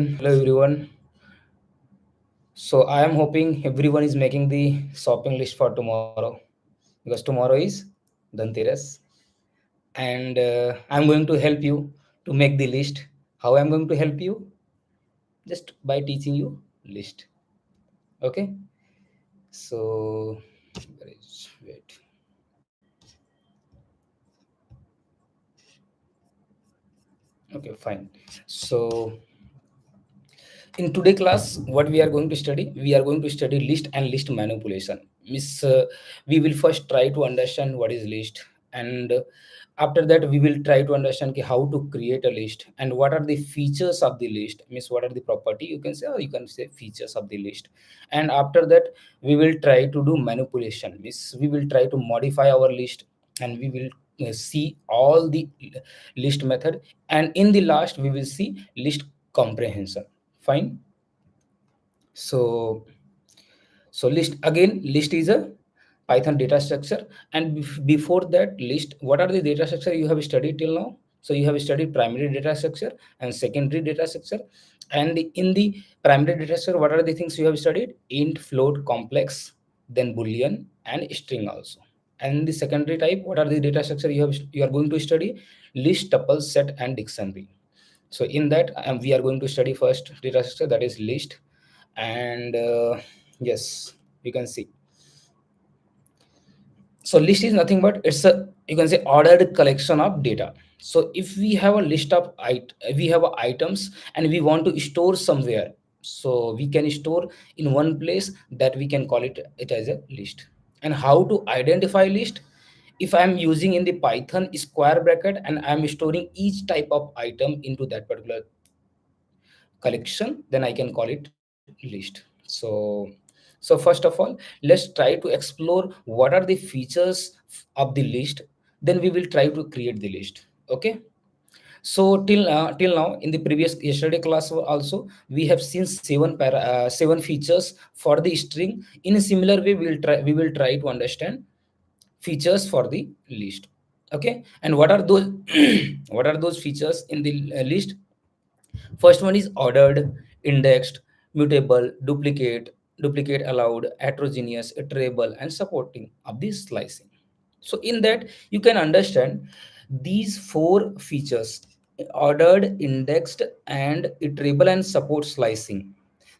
Hello everyone. So I am hoping everyone is making the shopping list for tomorrow because tomorrow is Dhanteras, and I'm going to help you to make the list. How I'm going to help you? Just by teaching you list. Okay. So wait. Okay, fine. So in today class what we are going to study, we are going to study list and list manipulation. Miss we will first try to understand what is list, and after that we will try to understand how to create a list and what are the features of the list, means what are the property you can say, or you can say features of the list. And after that we will try to do manipulation, means we will try to modify our list, and we will see all the list method, and in the last we will see list comprehension. Fine. So list again, list is a Python data structure, and before that list, what are the data structure you have studied till now? So you have studied primary data structure and secondary data structure, and in the primary data structure what are the things you have studied? Int, float, complex, then boolean and string also. And the secondary type, what are the data structure you are going to study? List, tuple, set and dictionary. So in that we are going to study first data structure, that is list. And yes, you can see. So list is nothing but it's a, you can say, ordered collection of data. So if we have a list of we have items and we want to store somewhere, so we can store in one place, that we can call it as a list. And how to identify list? If I am using in the Python square bracket and I am storing each type of item into that particular collection, then I can call it list. So first of all, let's try to explore what are the features of the list, then we will try to create the list. Okay. So till now in the previous yesterday class also we have seen seven features for the string. In a similar way we will try to understand features for the list. Okay. And what are those what are those features in the list? First one is ordered, indexed, mutable, duplicate allowed, heterogeneous, iterable, and supporting of this slicing. So in that you can understand these four features: ordered, indexed, and iterable and support slicing.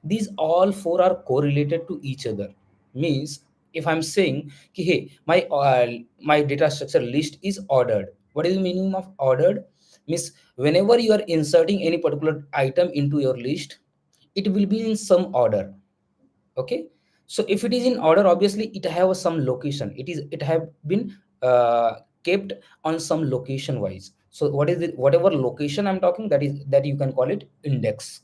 These all four are correlated to each other. Means if I'm saying, hey, my data structure list is ordered. What is the meaning of ordered? Means whenever you are inserting any particular item into your list, it will be in some order. Okay. So if it is in order, obviously it have some location, it have been uh, kept on some location wise. So what is it, whatever location I'm talking, that you can call it index.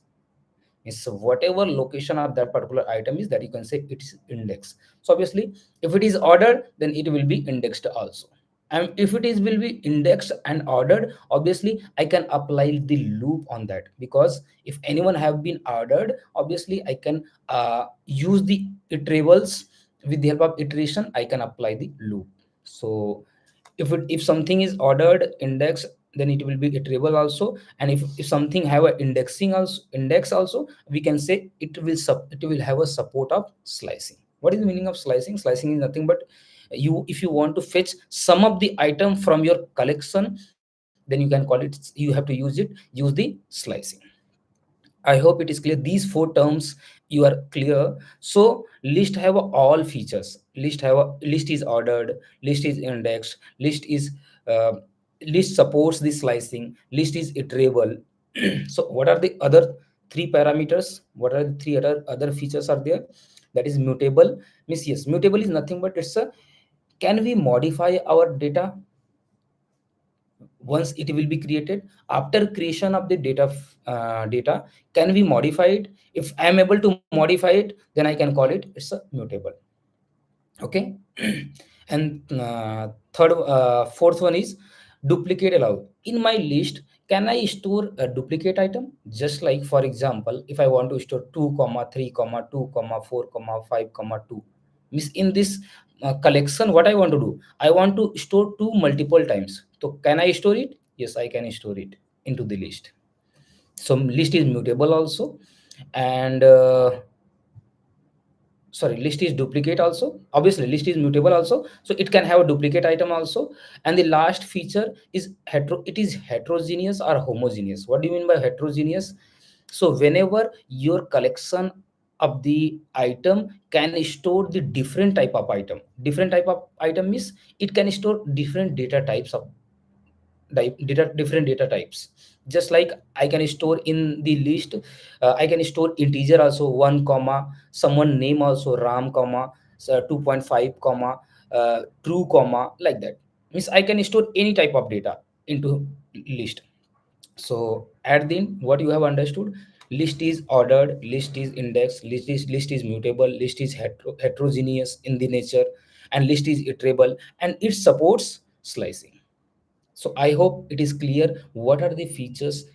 Is whatever location of that particular item is, that you can say it is index. So obviously if it is ordered, then it will be indexed also. And if it is will be indexed and ordered, obviously I can apply the loop on that, because if anyone have been ordered, obviously I can use the iterables. With the help of iteration I can apply the loop. So if something is ordered, index, then it will be iterable also. And if something have a indexing also, index also, we can say it will have a support of slicing. What is the meaning of slicing? Slicing is nothing but, if you want to fetch some of the item from your collection, then you can call it, you have to use the slicing. I hope it is clear. These four terms you are clear. So list have all features. List is ordered, list is indexed, uh, list supports the slicing, list is iterable. So what are the other three parameters? What are the three other features are there? That is mutable. Means yes, mutable is nothing but it's a, can we modify our data once it will be created? After creation of the data, can we modify it? If I am able to modify it, then I can call it it's a mutable. Okay. And fourth one is duplicate allowed. In my list, can I store a duplicate item? Just like, for example, if I want to store 2 comma 3 comma 2 comma 4 comma 5 comma 2, means in this collection, what I want to do, I want to store 2 multiple times. So can I store it? Yes, I can store it into the list. So list is mutable also, and sorry, list is duplicate also. Obviously list is mutable also, so it can have a duplicate item also. And the last feature is it is heterogeneous or homogeneous. What do you mean by heterogeneous? So whenever your collection of the item can store the different type of item, different type of item means it can store different data types of different data types. Just like I can store in the list, I can store integer also, 1 comma someone name also, ram comma, 2.5 comma, true comma, like that. Means I can store any type of data into list. So at the end, what you have understood, list is ordered, list is indexed, list is mutable, list is heterogeneous in the nature, and list is iterable, and it supports slicing. So I hope it is clear what are the features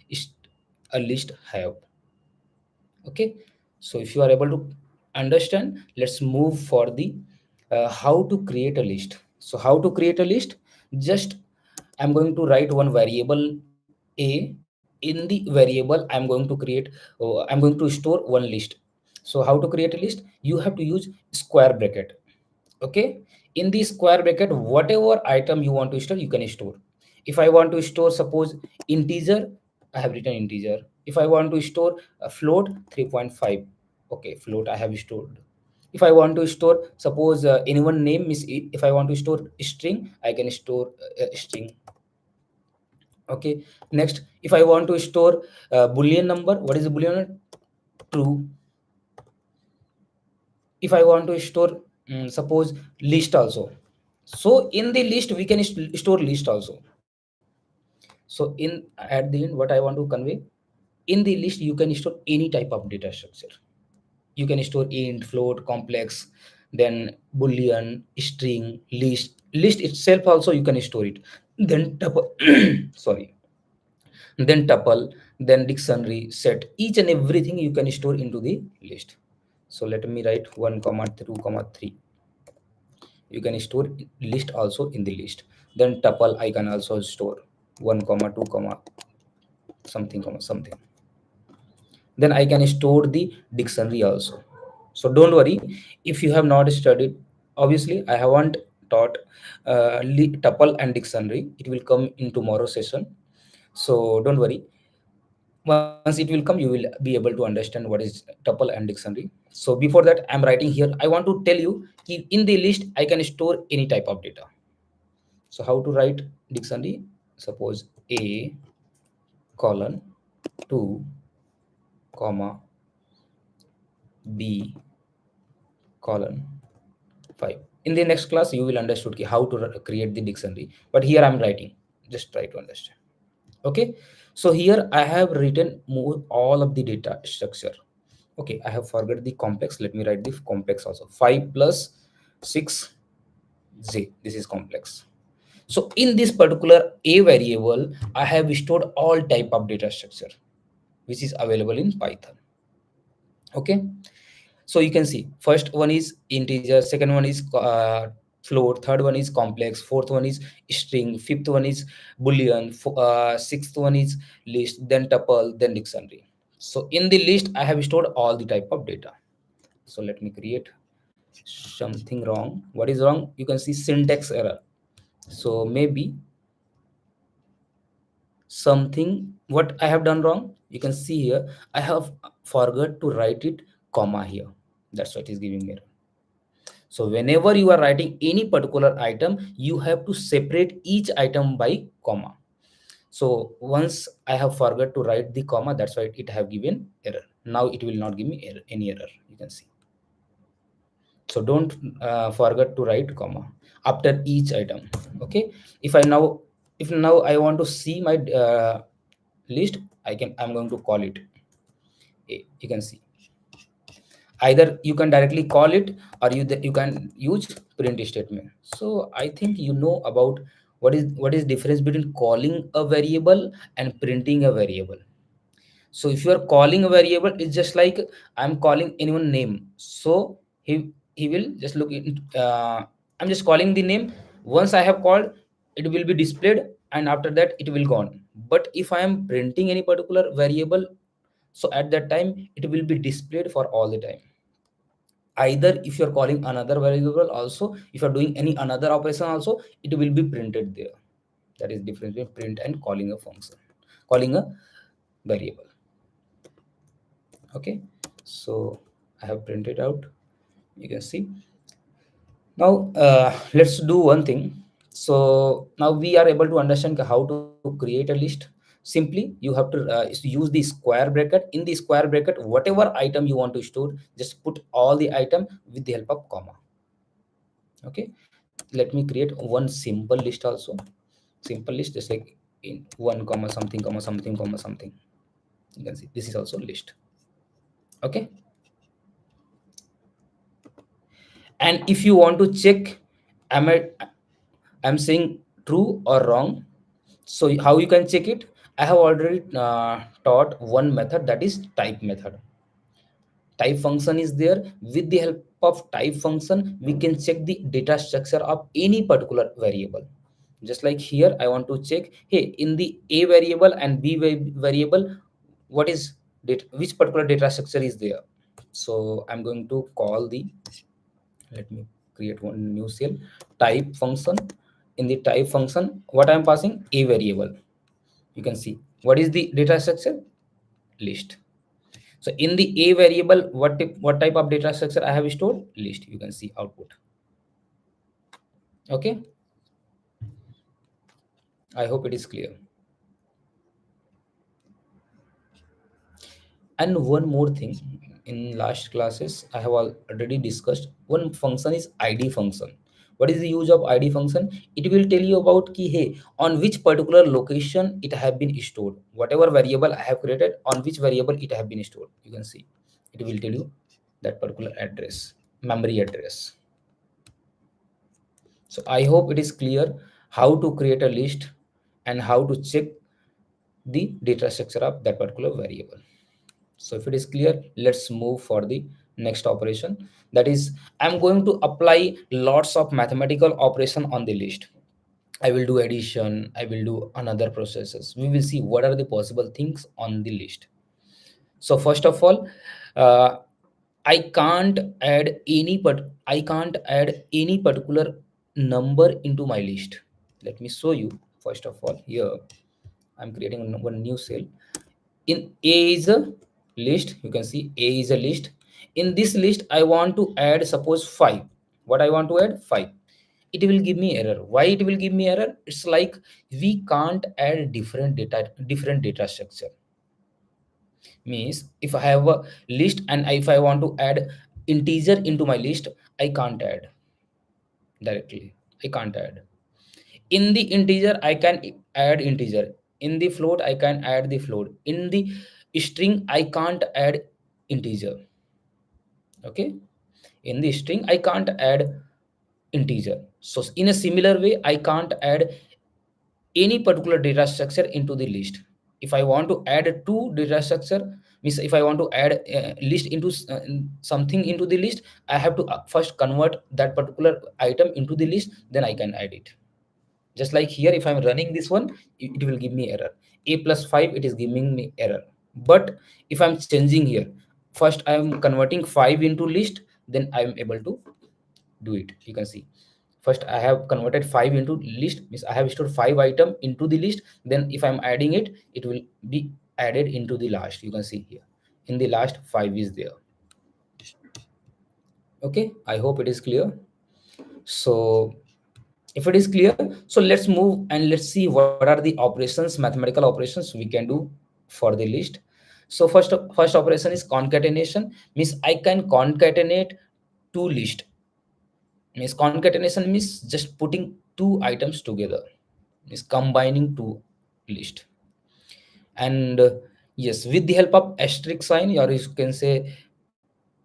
a list have. Okay. So if you are able to understand, let's move for the how to create a list. So how to create a list? Just I'm going to write one variable a. In the variable I'm going to create, I'm going to store one list. So how to create a list? You have to use square bracket. Okay. In the square bracket, whatever item you want to store, you can store. If I want to store, suppose, integer, I have written integer. If I want to store a float, 3.5, okay, float I have stored. If I want to store, suppose, anyone name is, if I want to store string, I can store string. Okay. Next, if I want to store boolean number, what is the boolean number? True. If I want to store, suppose, list also. So in the list we can store list also. So in at the end, what I want to convey, in the list you can store any type of data structure. You can store int, float, complex, then boolean, string, list itself also you can store it. Then tuple sorry, then tuple, then dictionary, set, each and everything you can store into the list. So let me write 1 comma 2 comma 3. You can store list also in the list. Then tuple I can also store 1 comma 2 comma something comma something. Then I can store the dictionary also. So don't worry if you have not studied. Obviously I haven't taught tuple and dictionary. It will come in tomorrow session. So don't worry, once it will come you will be able to understand what is tuple and dictionary. So before that I'm writing here, I want to tell you in the list I can store any type of data. So how to write dictionary? Suppose a colon 2 comma b colon 5. In the next class you will understood how to create the dictionary, but here I'm writing, just try to understand. Okay. So here I have written all of the data structure. Okay, I have forgot the complex. Let me write the complex also. 5 plus 6 z. This is complex. So in this particular a variable, I have stored all type of data structure which is available in Python. Okay. So you can see first one is integer, second one is float, third one is complex, fourth one is string, fifth one is boolean, sixth one is list, then tuple, then dictionary. So in the list I have stored all the type of data. So let me create something wrong. What is wrong? You can see syntax error. So maybe something what I have done wrong. You can see here I have forgot to write it comma here. That's what is giving error. So whenever you are writing any particular item, you have to separate each item by comma. So once I have forgot to write the comma, that's why it have given error. Now it will not give me any error. You can see. So don't forget to write comma after each item. Okay. If I now if now I want to see my list, I'm going to call it A. You can see either you can directly call it or you can use print statement. So I think you know about what is difference between calling a variable and printing a variable. So if you are calling a variable, it's just like I'm calling anyone name. So he will just look in, I'm just calling the name. Once I have called, it will be displayed, and after that it will gone. But if I am printing any particular variable, so at that time it will be displayed for all the time. Either if you're calling another variable also, if you're doing any another operation also, it will be printed there. That is difference between print and calling a function, calling a variable. Okay, so I have printed out, you can see. Now let's do one thing. So now we are able to understand how to create a list. Simply you have to use the square bracket. In the square bracket, whatever item you want to store, just put all the item with the help of comma. Okay, let me create one simple list also. Simple list, just like in one comma something comma something comma something. You can see this is also list. Okay, and if you want to check, am I I'm saying true or wrong, so how you can check it? I have already taught one method, that is type method. Type function is there. With the help of type function, we can check the data structure of any particular variable. Just like here, I want to check, hey, in the a variable and b variable, what is data, which particular data structure is there. So I'm going to call the, let me create one new cell, type function. In the type function, what I'm passing, a variable. You can see what is the data structure, list. So in the a variable, what type of data structure I have stored, list. You can see output. Okay, I hope it is clear. And one more thing, in last classes I have already discussed one function is id function. What is the use of id function? It will tell you about key, hey, on which particular location it have been stored. Whatever variable I have created, on which variable it have been stored. You can see it will tell you that particular address, memory address. So I hope it is clear how to create a list and how to check the data structure of that particular variable. So if it is clear, let's move for the next operation. That is, I'm going to apply lots of mathematical operation on the list. I will do addition, I will do another processes. We will see what are the possible things on the list. So first of all, uh, I can't add any particular number into my list. Let me show you. First of all, here I'm creating one new cell. In A is a list. You can see A is a list. In this list, I want to add, suppose 5. What I want to add? 5. It will give me error. Why it will give me error? It's like we can't add different data structure. Means if I have a list and if I want to add integer into my list, I can't add directly. I can't add. In the integer, I can add integer. In the float, I can add the float. In the string, I can't add integer. Okay. In the string, I can't add integer. So in a similar way, I can't add any particular data structure into the list. If I want to add two data structure, means if I want to add list into something into the list, I have to first convert that particular item into the list, then I can add it. Just like here, if I'm running this one, it will give me error. A plus 5, it is giving me error. But if I'm changing here, first I'm converting 5 into list, then I'm able to do it. You can see first I have converted 5 into list, means I have stored 5 item into the list. Then if I'm adding it, it will be added into the last. You can see here in the last 5 is there. Okay, I hope it is clear. So if it is clear, so let's move and let's see what are the operations, mathematical operations we can do for the list. So first operation is concatenation. Means I can concatenate two list. Means concatenation means just putting two items together, is combining two list. And yes, with the help of asterisk sign, or you can say,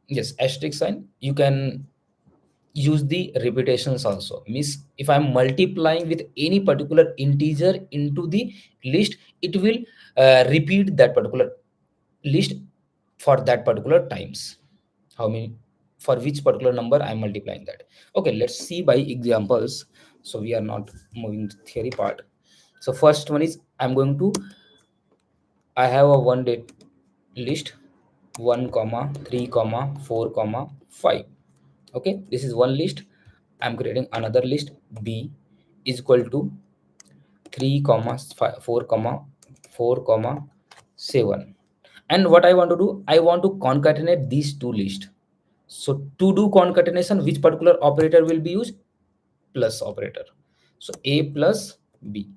yes, asterisk sign, you can use the repetitions also. Means if I'm multiplying with any particular integer into the list, it will repeat that particular list for that particular times. How many, for which particular number I'm multiplying that. Okay, let's see by examples. So we are not moving the theory part. So first one is I'm going to, I have a one date list, 1 comma 3 comma 4 comma 5. Okay, this is one list. I'm creating another list, b is equal to 3 comma 5, 4 comma 4 comma 7. And what I want to do, I want to concatenate these two lists. So to do concatenation, which particular operator will be used? Plus operator. So a plus b,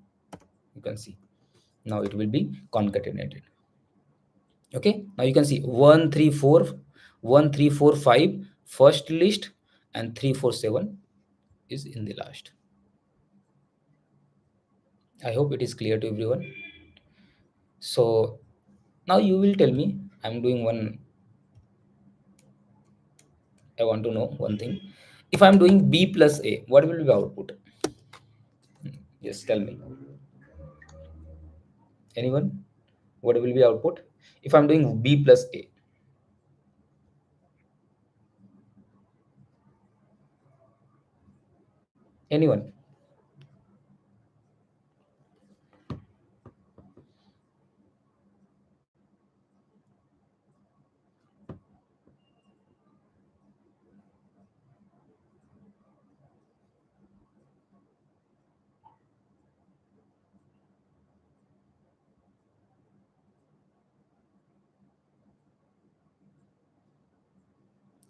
you can see now it will be concatenated. Okay, now you can see 1 3 4, 1 3 4 5 first list, and 3 4 7 is in the last. I hope it is clear to everyone. So now you will tell me, I'm doing one, I want to know one thing. If I'm doing b plus a, what will be the output? Yes, tell me. Anyone? What will be output if I'm doing b plus a? Anyone?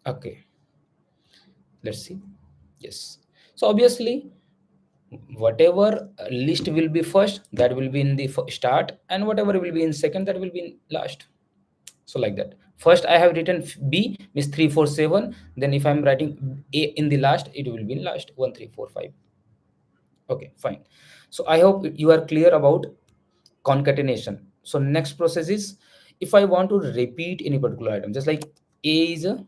Okay, let's see. Yes. So obviously, whatever list will be first, that will be in the start, and whatever will be in second, that will be in last. So like that. First, I have written b means 3 4 7. Then if I'm writing a in the last, it will be in last 1 3 4 5. Okay, fine. So I hope you are clear about concatenation. So next process is, if I want to repeat any particular item, just like a is a,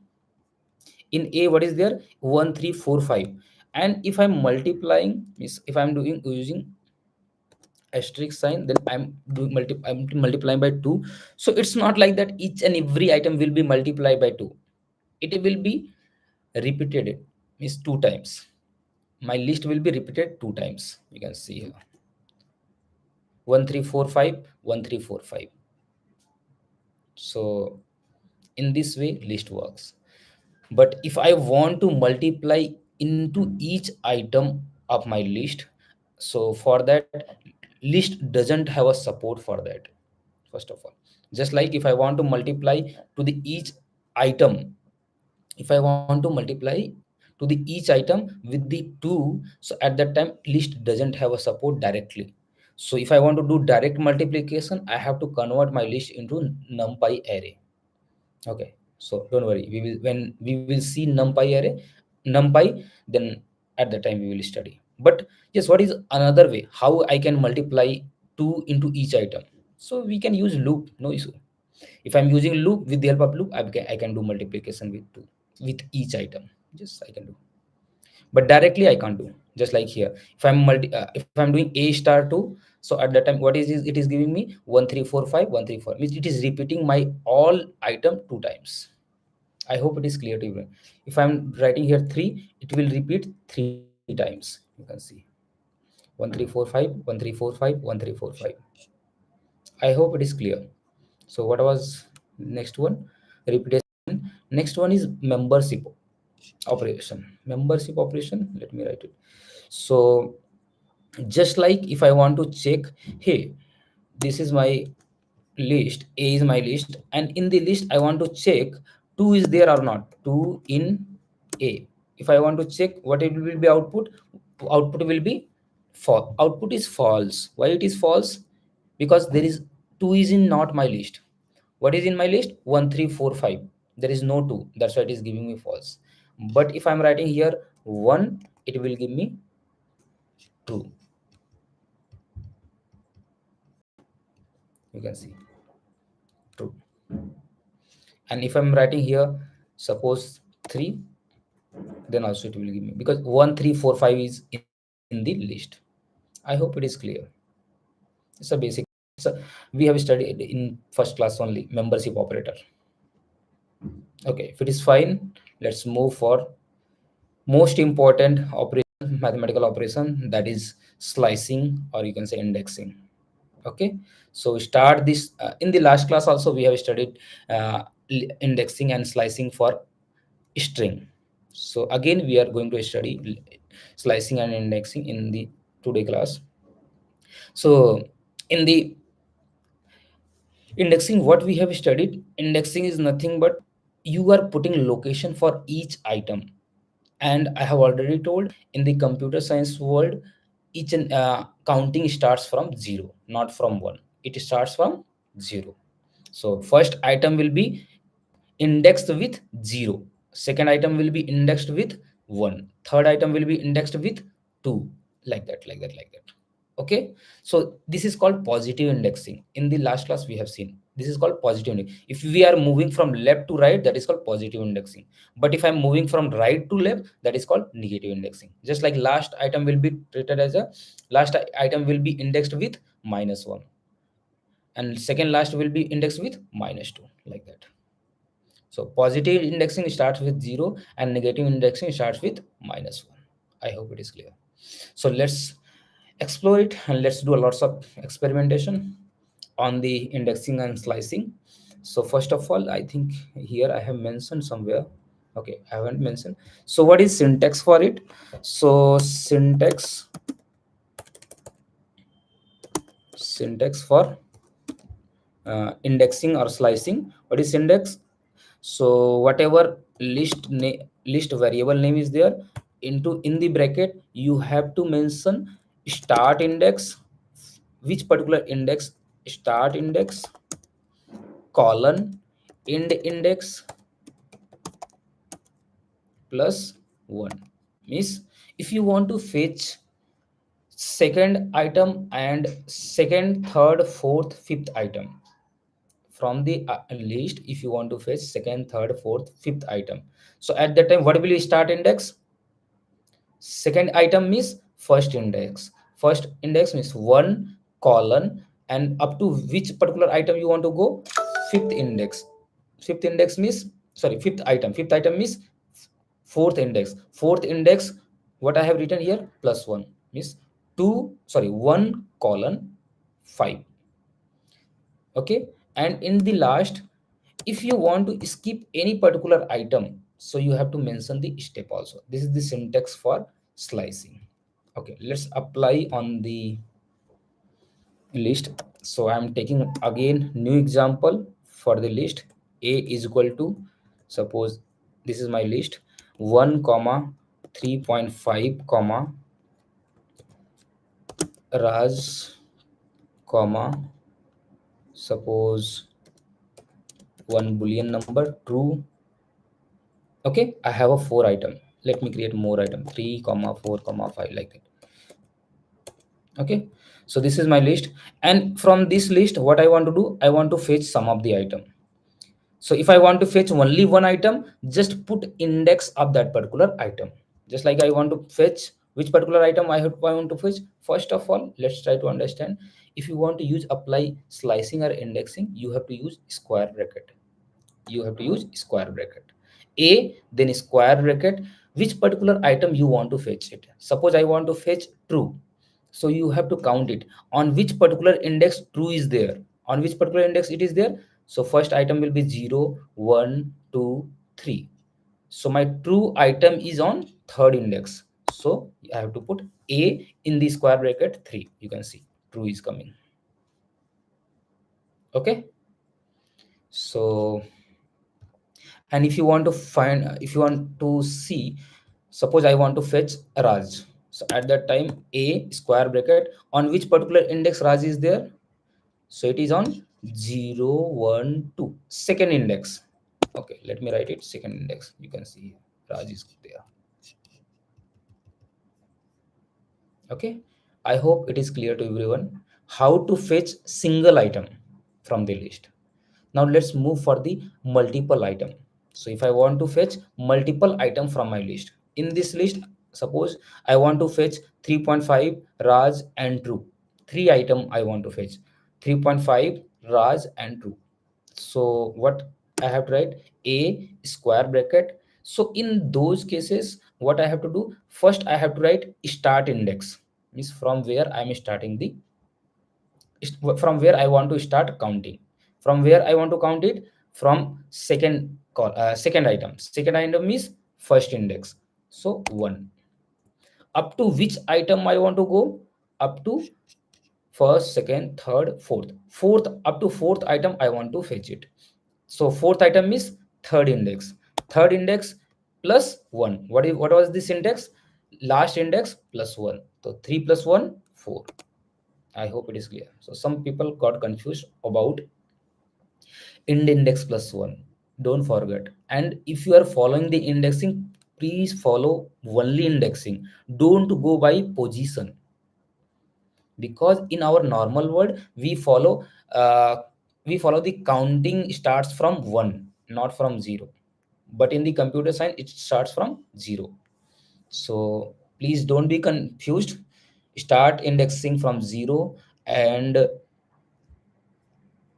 in a what is there, 1 3 4 5. And if I'm multiplying, means if I'm doing using asterisk sign, then I'm multiplying by 2. So it's not like that each and every item will be multiplied by 2. It will be repeated, means two times. My list will be repeated two times. You can see here, 1 3 4 5, 1 3 4 5. So in this way list works. But if I want to multiply into each item of my list, so for that, list doesn't have a support for that. First of all, just like if I want to multiply to the each item, if I want to multiply to the each item with the 2, so at that time list doesn't have a support directly. So if I want to do direct multiplication, I have to convert my list into numpy array. Okay, so don't worry. We will, when we will see numpy array, numpy, then at the time we will study. But yes, what is another way how I can multiply two into each item? So we can use loop, no issue. If I'm using loop, with the help of loop, I can do multiplication with two, with each item. Yes, I can do. But directly I can't do. Just like here, if I'm doing a star 2, so at that time what is it is giving me 1 3 4 5 1 3 4, means it is repeating my all item two times. I hope it is clear to you. If I'm writing here 3, it will repeat three times. You can see 1 3 4 5 1 3 4 5 1 3 4 5. I hope it is clear. So what was next one? Repetition. Next one is membership operation. Membership operation, let me write it. So just like if I want to check, hey, this is my list, a is my list, and in the list I want to check 2 is there or not, 2 in a. If I want to check what it will be output, output will be output is false. Why it is false? Because there is 2 is in not my list. What is in my list? 1 3 4 5. There is no 2, that's why it is giving me false. But if I'm writing here 1, it will give me true. You can see true. And if I'm writing here suppose 3, then also it will give me, because 1 3 4 5 is in the list. I hope it is clear. It's a basic, so we have studied in first class only membership operator. Okay, if it is fine, let's move for most important operation mathematical operation, that is slicing, or you can say indexing. Okay, so start this in the last class also we have studied indexing and slicing for string. So again we are going to study slicing and indexing in the today class. So in the indexing, what we have studied, indexing is nothing but you are putting location for each item. And I have already told, in the computer science world, each and counting starts from 0, not from 1. It starts from 0. So first item will be indexed with 0, second item will be indexed with 1, third item will be indexed with 2, like that, like that, like that. Okay, so this is called positive indexing. In the last class we have seen this is called positive indexing. If we are moving from left to right, that is called positive indexing. But if I'm moving from right to left, that is called negative indexing. Just like last item will be treated as a item will be indexed with -1, and second last will be indexed with -2, like that. So positive indexing starts with 0 and negative indexing starts with -1. I hope it is clear. So let's explore it and let's do a lots of experimentation on the indexing and slicing. So first of all, I think here I have mentioned somewhere. Okay, I haven't mentioned. So what is syntax for it? So syntax for indexing or slicing. What is index? So whatever list variable name is there, into in the bracket you have to mention start index, which particular index, start index, colon, end index plus 1. Means if you want to fetch second item and second, third, fourth, fifth item from the list, if you want to fetch second, third, fourth, fifth item, so at that time what will you start index? Second item means first index. First index means 1 colon, and up to which particular item you want to go? Fifth index. Fifth index means, sorry, fifth item. Fifth item means fourth index. Fourth index, what I have written here, plus 1 means 2, sorry, 1 colon 5. Okay, and in the last, if you want to skip any particular item, so you have to mention the step also. This is the syntax for slicing. Okay, let's apply on the list. So I'm taking again new example for the list. A is equal to, suppose this is my list, 1 comma 3.5 comma Raj comma, suppose one boolean number true. Okay, I have a 4 item. Let me create more item, 3 comma 4 comma 5, like that. Okay, so this is my list, and from this list what I want to do, I want to fetch some of the item. So if I want to fetch only one item, just put index of that particular item. Just like I want to fetch which particular item I want to fetch. First of all, let's try to understand. If you want to use apply slicing or indexing, you have to use square bracket. You have to use square bracket. A, then square bracket, which particular item you want to fetch it. Suppose I want to fetch true. So you have to count it on which particular index true is there. On which particular index it is there. So first item will be 0, 1, 2, 3. So my true item is on third index. So I have to put A in the square bracket 3. You can see true is coming. Okay. So, and if you want to find, if you want to see, suppose I want to fetch Raj. So at that time, A square bracket, on which particular index Raj is there? So it is on 0, 1, 2, second index. Okay, let me write it, second index. You can see Raj is there. Okay, I hope it is clear to everyone how to fetch single item from the list. Now let's move for the multiple item. So if I want to fetch multiple item from my list, in this list, suppose I want to fetch 3.5 Raj and true. Three item I want to fetch, 3.5 Raj and true. So what I have to write, A square bracket, So in those cases, what I have to do, first I have to write start index, means from where I am starting the, from where I want to start counting. From where I want to count it, from second call, second item. Second item is first index. So one. Up to which item I want to go? Up to first, second, third, fourth. Fourth, up to fourth item I want to fetch it. So fourth item is third index. Third index plus one. What was this index? Last index plus one. So three plus one, four. I hope it is clear. So some people got confused about ind index plus one. Don't forget. And if you are following the indexing, please follow only indexing. Don't go by position, because in our normal world uh, we follow the counting starts from 1, not from 0, but in the computer science it starts from 0. So please don't be confused. Start indexing from 0. And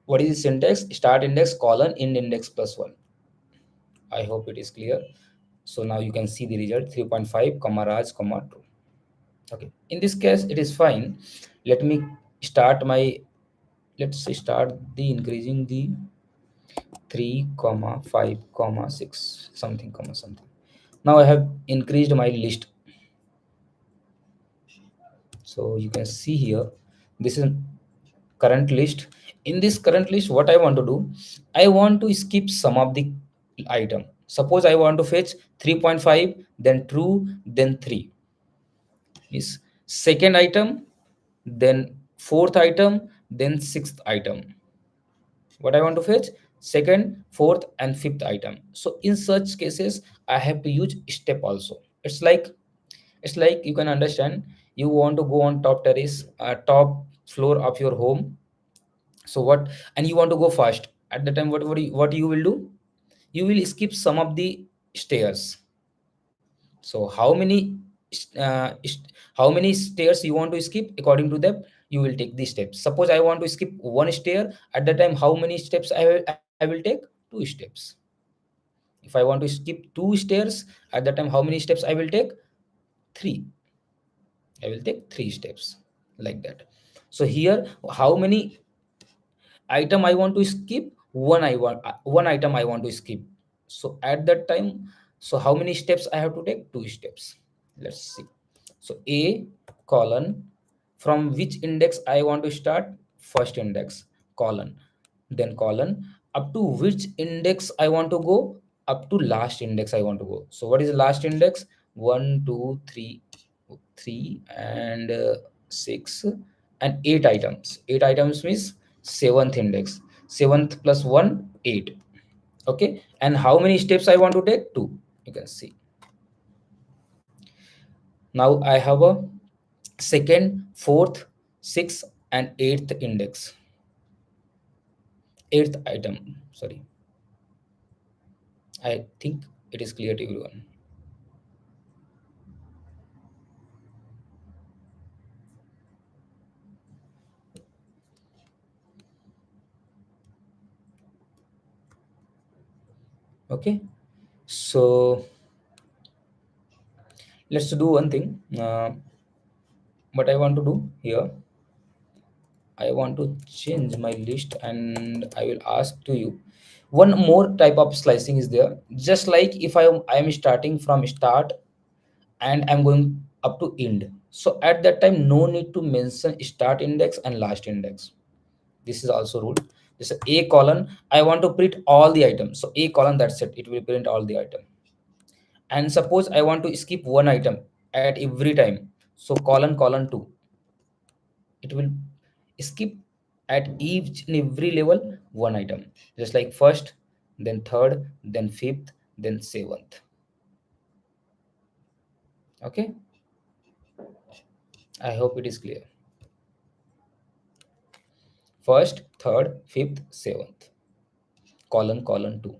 what is the syntax? Start index colon end index plus 1. I hope it is clear. So now you can see the result 3.5 comma raj comma true. Okay, in this case it is fine. Let me start my, let's say start the increasing the 3 comma 5 comma 6 something comma something. Now I have increased my list. So you can see here, this is current list. In this current list, what I want to do, I want to skip some of the item. Suppose I want to fetch 3.5, then true, then 3 is second item, then fourth item, then sixth item. What I want to fetch? Second, fourth, and fifth item. So in such cases, I have to use step also. It's like you can understand, you want to go on top terrace, top floor of your home. So what, and you want to go fast. At the time, what you will do? You will skip some of the stairs. So how many stairs you want to skip? According to that, you will take the steps. Suppose I want to skip one stair. At that time, how many steps I will take? Two steps. If I want to skip two stairs, at that time, how many steps I will take? Three. I will take three steps, like that. So here, how many item I want to skip? One item I want to skip. So at that time, so how many steps I have to take? Two steps. Let's see. So A colon, from which index I want to start? First index, colon, then colon, up to which index I want to go? Up to last index I want to go. So what is the last index? 1, 2, 3, 3 and 6 and 8 items. 8 items means seventh index. Seventh plus 1, 8. Okay. And how many steps I want to take? 2. You can see. Now I have a second, fourth, sixth, and eighth index. Eighth item. Sorry. I think it is clear to everyone. Okay. So let's do one thing. What I want to do here, I want to change my list and I will ask to you. One more type of slicing is there. Just like if I am starting from start and I'm going up to end. So at that time, no need to mention start index and last index. This is also rule. This is A column. I want to print all the items. So A column, that's it. It will print all the item. And suppose I want to skip one item at every time. So colon 2. It will skip at each and every level one item. Just like first, then third, then fifth, then seventh. Okay. I hope it is clear. First, third, fifth, seventh. Colon 2.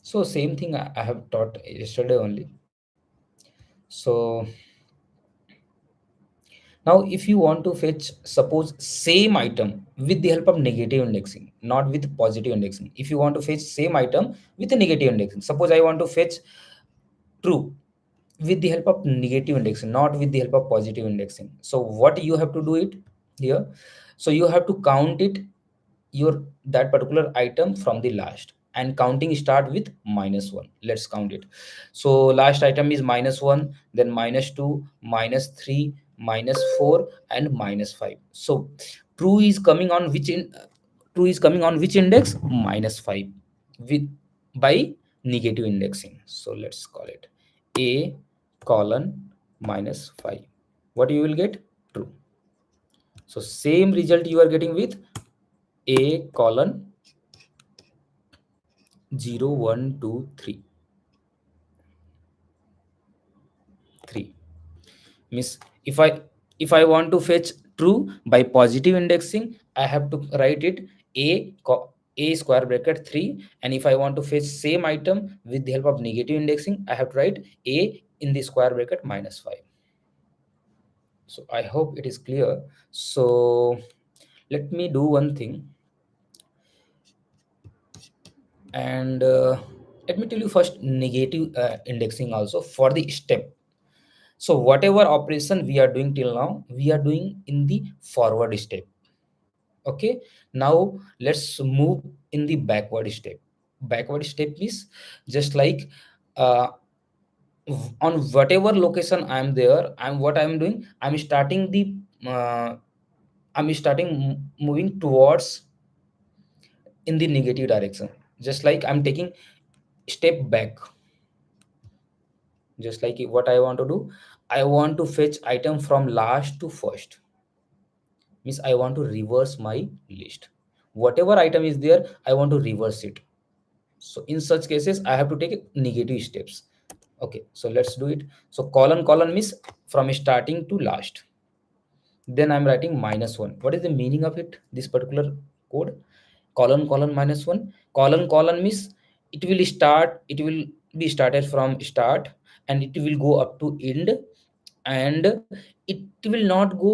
So same thing I have taught yesterday only. So Now, if you want to fetch, suppose same item with the help of negative indexing, not with positive indexing. If you want to fetch same item with a negative indexing, suppose I want to fetch true with the help of negative indexing, not with the help of positive indexing. So what you have to do it here? So you have to count it, your that particular item from the last, and counting start with -1. Let's count it. So last item is -1, then -2, -3, -4, and -5. So true is coming on which in true is coming on which index? -5 with by negative indexing. So let's call it a colon -5. What you will get? True. So same result you are getting with a colon 0, 1, 2, 3. 3 means if I want to fetch true by positive indexing, I have to write it a square bracket 3, and if I want to fetch same item with the help of negative indexing, I have to write a in the square bracket -5. So I hope it is clear. So let me do one thing, and let me tell you first negative indexing also for the step. So whatever operation we are doing till now, we are doing in the forward step. Okay. Now let's move in the backward step. Backward step is just like uh, on whatever location I am there, what I am doing. Uh, I'm starting moving towards in the negative direction. Just like I'm taking step back. Just like what I want to do, I want to fetch item from last to first. Means I want to reverse my list. Whatever item is there, I want to reverse it. So in such cases, I have to take negative steps. Okay, so let's do it. So colon means from starting to last. Then I'm writing -1. What is the meaning of it, this particular code? Colon -1. Colon means it will be started from start, and it will go up to end, and it will not go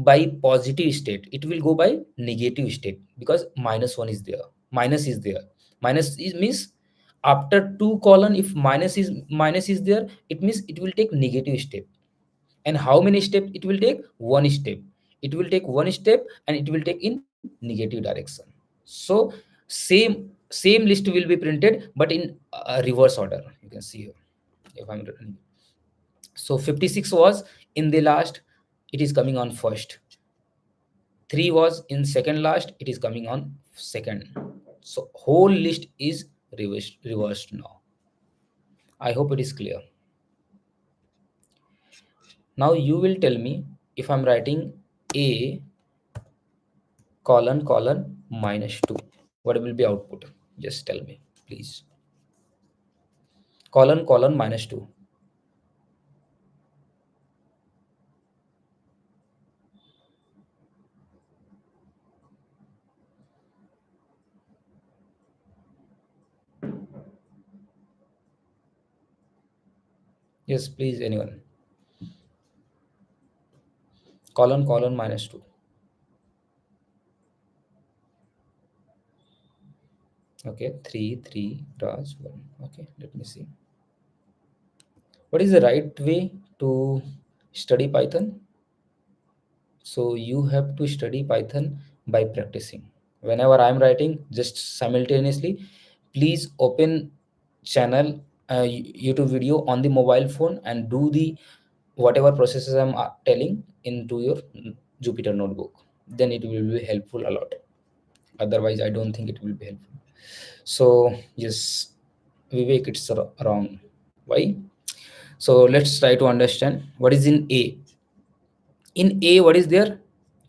by positive state, it will go by negative state, because -1 is there, minus is there. Minus is means after two colon, if minus is there, it means it will take negative step. And how many steps it will take? One step. It will take one step, and it will take in negative direction. So same list will be printed, but in reverse order. You can see here, if I'm written. So 56 was in the last, it is coming on first. 3 was in second last, it is coming on second. So whole list is reversed now. I hope it is clear. Now you will tell me, if I'm writing a colon -2, what will be output? Just tell me, please. Colon -2. Yes, please, anyone. Colon -2. Okay, 3, 3, Raj, 1. Okay, let me see. What is the right way to study Python? So you have to study Python by practicing. Whenever I'm writing, just simultaneously, please open channel YouTube video on the mobile phone and do the whatever processes I'm telling into your Jupyter notebook. Then it will be helpful a lot. Otherwise, I don't think it will be helpful. So yes, Vivek, it's wrong. Why? So let's try to understand what is in A. In A, what is there?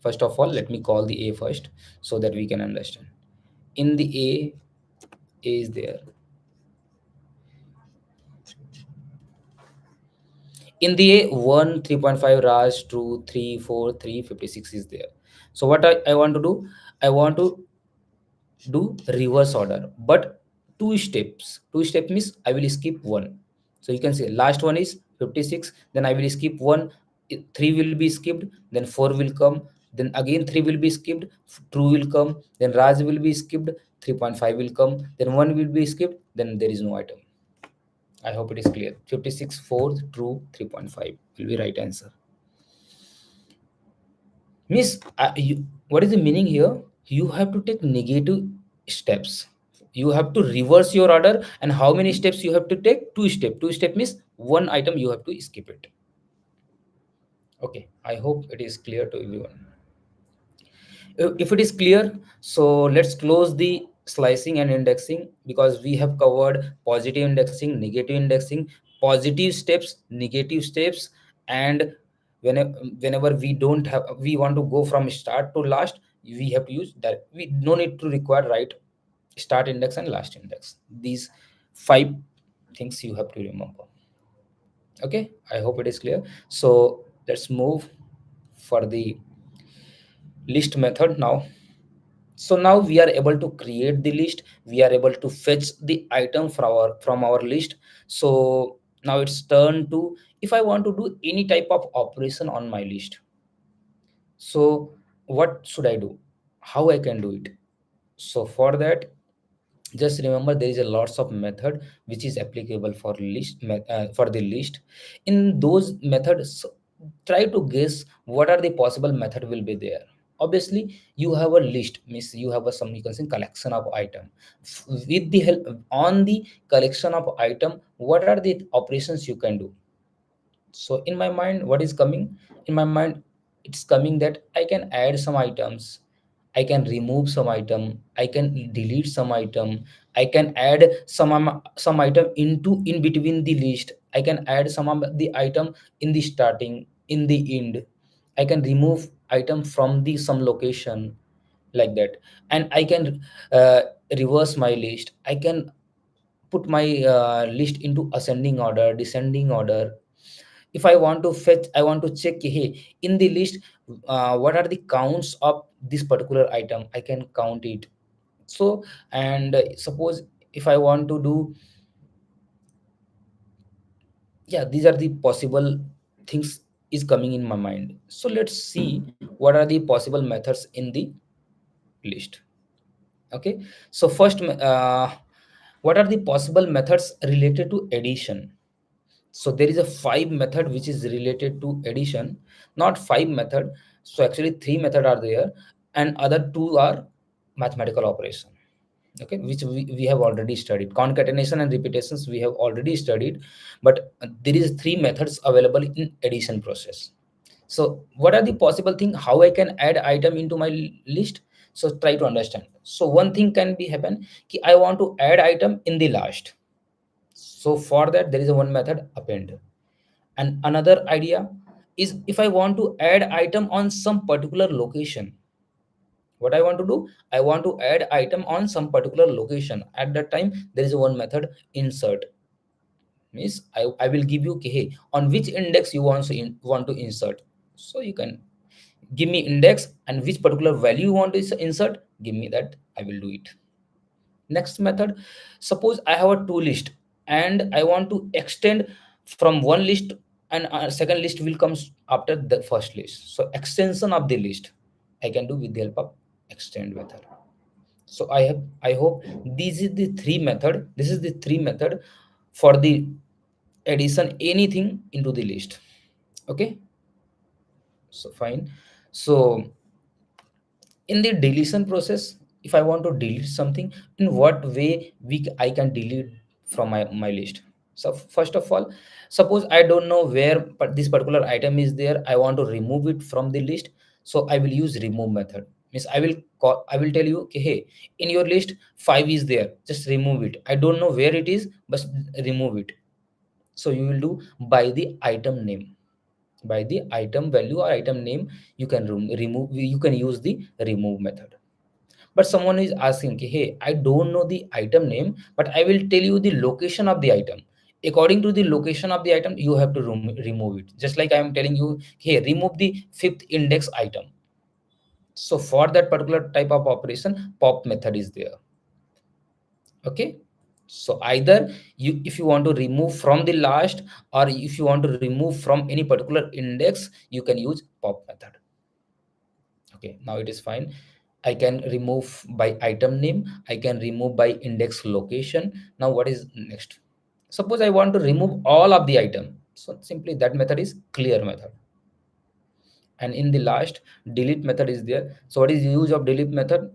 First of all, let me call the A first so that we can understand. In the A is there. In the A, 1, 3.5, Raj, 2, 3, 4, 3, 56 is there. So what I want to do, I want to do reverse order, but two steps. Two steps means I will skip one. So you can say last one is 56, then I will skip one, 3 will be skipped, then 4 will come, then again 3 will be skipped, 2 will come, then Raj will be skipped, 3.5 will come, then 1 will be skipped, then there is no item. I hope it is clear. 56 fourth true, 3.5 will be right answer. Miss, what is the meaning here? You have to take negative steps. You have to reverse your order, and how many steps you have to take? Two step. Two step means one item you have to skip it. Okay, I hope it is clear to everyone. If it is clear, so let's close the slicing and indexing, because we have covered positive indexing, negative indexing, positive steps, negative steps, and whenever we don't have, we want to go from start to last, we have to use that. We no need to require right start index and last index. These five things you have to remember. Okay, I hope it is clear. So let's move for the list method now. So now we are able to create the list, we are able to fetch the item from our list. So now it's turn to, if I want to do any type of operation on my list, so what should I do, how I can do it? So for that, just remember there is a lots of method which is applicable for for the list. In those methods, try to guess what are the possible method will be there. Obviously you have a list, means you have a some, you can say, collection of item. With the help on the collection of item, what are the operations you can do? So in my mind, what is coming in my mind, it's coming that I can add some items, I can remove some item, I can delete some item, I can add some item into in between the list, I can add some of the item in the starting, in the end, I can remove item from the some location, like that. And I can uh, reverse my list, I can put my list into ascending order, descending order. If I want to fetch, I want to check, hey, in the list, what are the counts of this particular item, I can count it. So, and suppose if I want to do, yeah, these are the possible things is coming in my mind. So let's see what are the possible methods in the list. Okay, so first, what are the possible methods related to addition? So there is a five method which is related to addition, not five method. So actually three method are there, and other two are mathematical operation. Okay, which we have already studied. Concatenation and repetitions we have already studied, but there is three methods available in addition process. So what are the possible thing? How I can add item into my list? So try to understand. So one thing can be happen. Ki I want to add item in the last. So for that there is a one method append. And another idea is if I want to add item on some particular location, what I want to do, I want to add item on some particular location. At that time, there is one method insert. Means I will give you, okay, hey, on which index you want to insert. So you can give me index and which particular value you want to insert. Give me that. I will do it. Next method, suppose I have a two list and I want to extend from one list, and a second list will come after the first list. So extension of the list I can do with the help of extend method. So I hope this is the three method for the addition anything into the list. Okay, so fine. So in the deletion process, if I want to delete something, in what way I can delete from my list? So first of all, suppose I don't know where but this particular item is there, I want to remove it from the list. So I will use remove method. Means I will tell you, okay, hey, in your list 5 is there, just remove it. I don't know where it is, but remove it. So you will do by the item name, by the item value or item name. You can remove, you can use the remove method. But someone is asking, "Okay, hey, I don't know the item name, but I will tell you the location of the item. According to the location of the item, you have to remove it. Just like I am telling you, hey, remove the fifth index item. So for that particular type of operation, pop method is there. Okay, So either you, if you want to remove from the last, or if you want to remove from any particular index, you can use pop method. Okay, now it is fine. I can remove by item name, I can remove by index location. Now what is next? Suppose I want to remove all of the item, so simply that method is clear method. And in the last, delete method is there. So what is the use of delete method?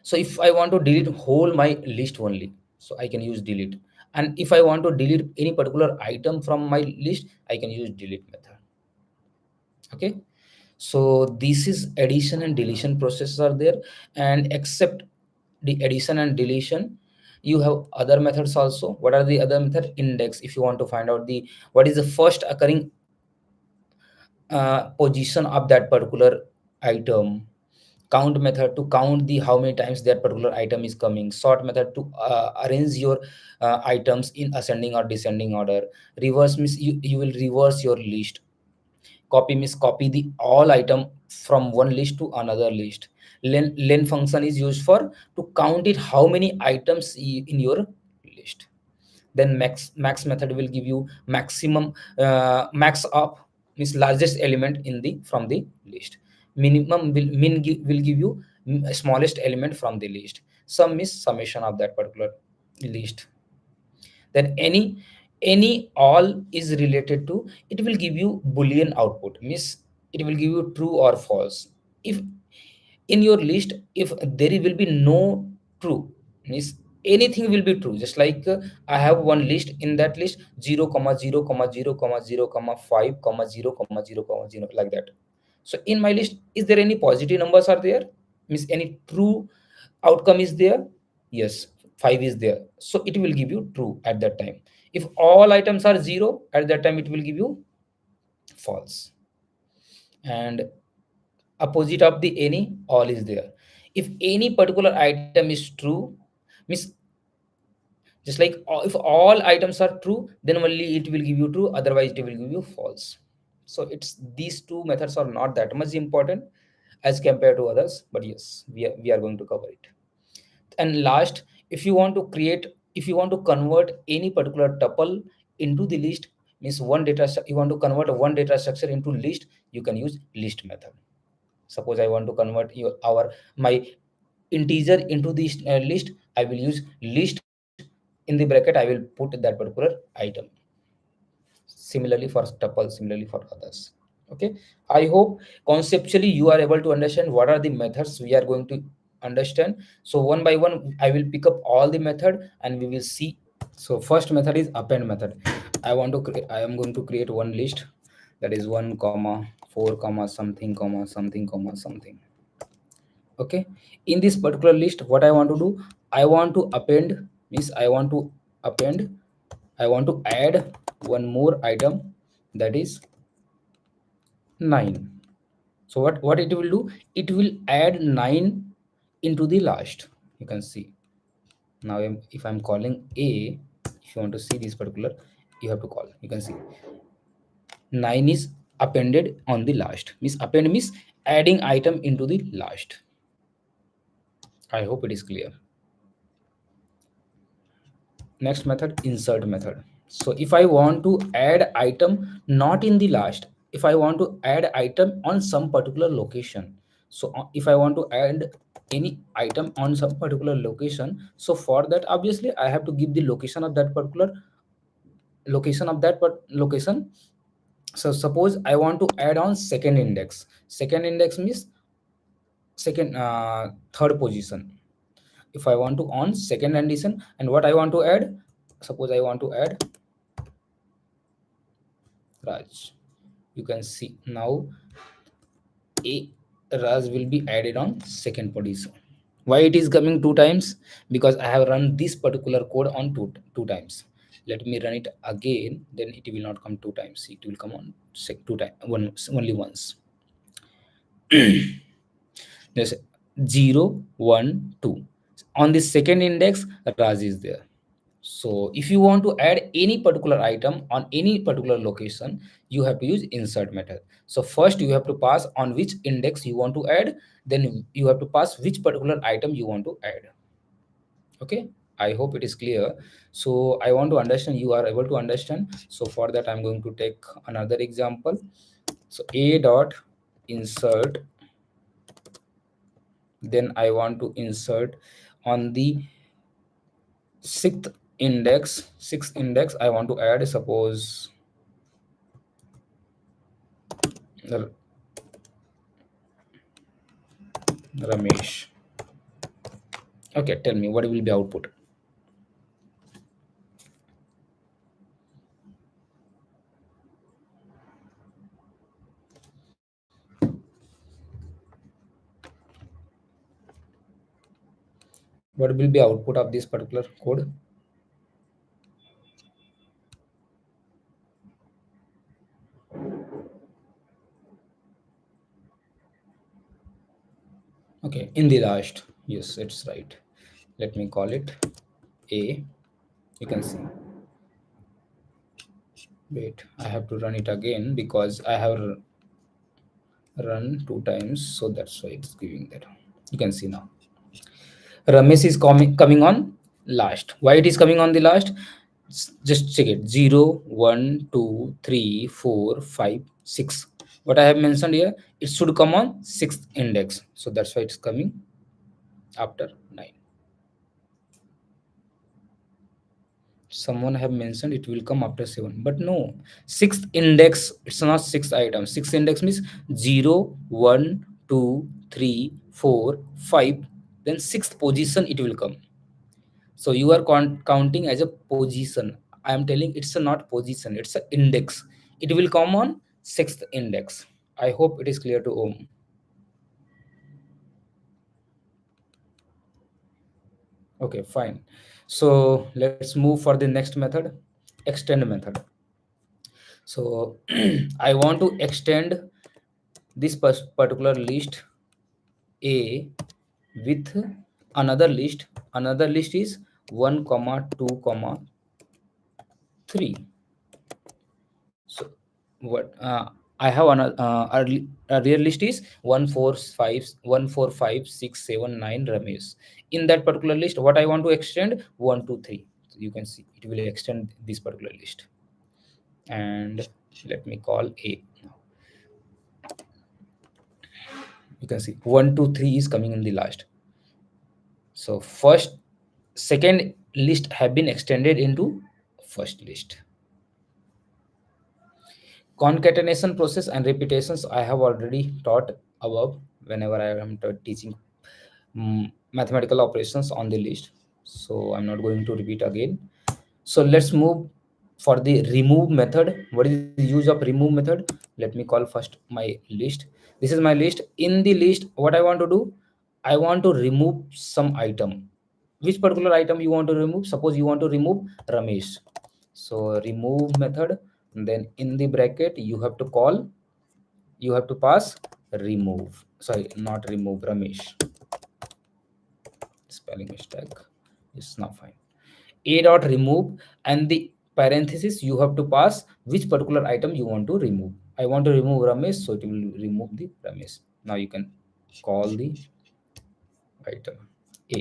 So if I want to delete whole my list only, so I can use delete. And if I want to delete any particular item from my list, I can use delete method. Okay, so this is addition and deletion processes are there. And except the addition and deletion, you have other methods also. What are the other method? Index, if you want to find out the what is the first occurring position of that particular item. Count method to count the how many times that particular item is coming. Sort method to arrange your items in ascending or descending order. Reverse means you will reverse your list. Copy means copy the all item from one list to another list. Len function is used for to count it how many items in your list. Then max method will give you maximum, max up means largest element in the from the list. Minimum will give you smallest element from the list. Sum is summation of that particular list. Then any all is related to, it will give you boolean output, means it will give you true or false. If in your list, if there will be no true, means anything will be true. Just like I have one list, in that list 0 comma 0 comma 0 comma 0 comma 5 comma 0 comma 0 comma 0, like that. So in my list, is there any positive numbers are there, means any true outcome is there? Yes, 5 is there, so it will give you true at that time. If all items are 0, at that time it will give you false. And opposite of the any, all is there. If any particular item is true, means just like if all items are true, then only it will give you true, otherwise it will give you false. So it's these two methods are not that much important as compared to others, but yes, we are going to cover it. And last, if you want to create, if you want to convert any particular tuple into the list, means one data you want to convert one data structure into list, you can use list method. Suppose I want to convert my integer into this list, I will use list, in the bracket I will put that particular item. Similarly for tuple, similarly for others. Okay, I hope conceptually you are able to understand what are the methods we are going to understand. So one by one I will pick up all the method and we will see. So first method is append method. I am going to create one list, that is 1 comma 4 comma something comma something comma something. Okay, in this particular list what I want to do, I want to append, means I want to append, I want to add one more item, that is 9. So what it will do, it will add 9 into the last. You can see now if I'm calling a, if you want to see this particular, you have to call, you can see 9 is appended on the last, means append means adding item into the last. I hope it is clear. Next method, insert method. So if I want to add item not in the last, if I want to add item on some particular location, so if I want to add any item on some particular location, so for that obviously I have to give the location of that particular location of that location. So suppose I want to add on second index. Second index means second third position. If I want to on second addition, and what I want to add, suppose I want to add Raj. You can see now a Raj will be added on second position. Why it is coming two times? Because I have run this particular code on two times. Let me run it again, then it will not come two times. It will come on two times, only once. Yes, 0, 1, 2. On the second index, Raj is there. So if you want to add any particular item on any particular location, you have to use insert method. So first you have to pass on which index you want to add, then you have to pass which particular item you want to add. Okay. I hope it is clear. So I want to understand, you are able to understand. So for that, I'm going to take another example. So a dot insert, then I want to insert on the sixth index I want to add, suppose R- Ramesh. Okay, tell me what will be output. What will be output of this particular code? Okay, in the last, yes, it's right. Let me call it a. You can see. Wait, I have to run it again because I have run two times, so that's why it's giving that. You can see now. Ramesh is coming on last. Why it is coming on the last? Just check it. 0, 1, 2, 3, 4, 5, 6. What I have mentioned here, it should come on sixth index. So that's why it's coming after 9. Someone have mentioned it will come after 7, but no, sixth index, it's not sixth item. Sixth index means 0, 1, 2, 3, 4, 5, then sixth position it will come. So you are counting as a position. I am telling it's a not position, it's an index. It will come on sixth index. I hope it is clear to Om. Okay, fine. So let's move for the next method, extend method. So I want to extend this particular list A with another list. Another list is 1 comma 2 comma 3. So what I have another earlier list is 1 4 5 1 4 5 6 7 9 Ramesh. In that particular list, what I want to extend 1 2 3. So you can see it will extend this particular list, and let me call A. You can see 1 2 3 is coming in the last. So first, second list have been extended into first list. Concatenation process and repetitions I have already taught above whenever I am teaching mathematical operations on the list, so I'm not going to repeat again. So let's move for the remove method. What is the use of remove method? Let me call first my list. This is my list. In the list, what I want to do, I want to remove some item. Which particular item you want to remove? Suppose you want to remove Ramesh. So remove method, then in the bracket you have to call, you have to pass remove, sorry, not remove, Ramesh. Spelling mistake is now fine. A dot remove, and the parenthesis you have to pass which particular item you want to remove. I want to remove Ramesh, so it will remove the Ramesh. Now you can call the item A.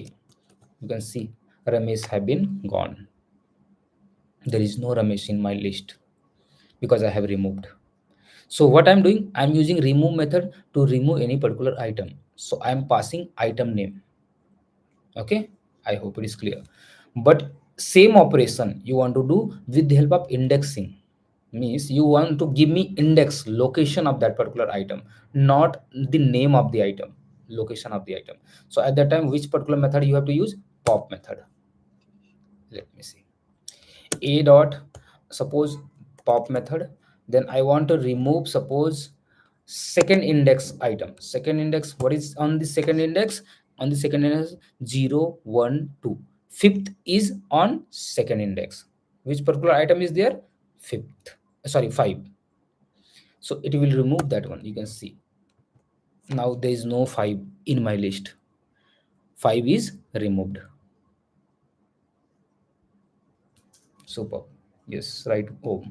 You can see Ramesh have been gone. There is no Ramesh in my list because I have removed. So what I'm doing, I'm using remove method to remove any particular item. So I'm passing item name. Okay, I hope it is clear. But same operation you want to do with the help of indexing. Means you want to give me index location of that particular item, not the name of the item, location of the item. So at that time, which particular method you have to use? Pop method. Let me see. A dot, suppose pop method, then I want to remove, suppose second index item. Second index, what is on the second index? On the second index, 0 1 2. Fifth is on second index. Which particular item is there? Fifth, sorry, 5. So it will remove that one. You can see now there is no 5 in my list. 5 is removed. Super. Yes, right. Oh,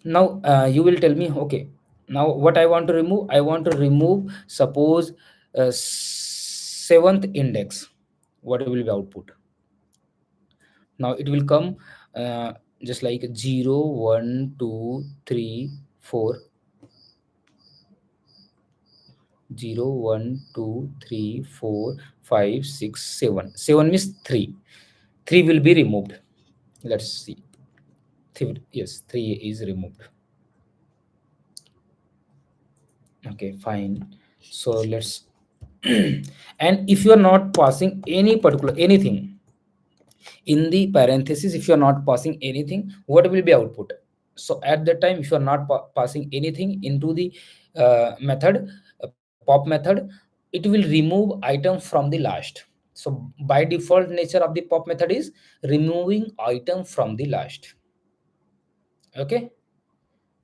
now you will tell me, okay, now what I want to remove, I want to remove, suppose seventh index. what will be output? Now it will come uh, just like 0 1 2 3 4, 0 1 2 3 4 5 6 7. 7 means 3. 3 will be removed. Let's see. Yes, 3 is removed. Okay, fine. So let's and if you are not passing any particular anything in the parenthesis, if you are not passing anything, what will be output? So at that time, if you are not passing anything into the method, pop method, it will remove item from the last. So by default nature of the pop method is removing item from the last. Okay,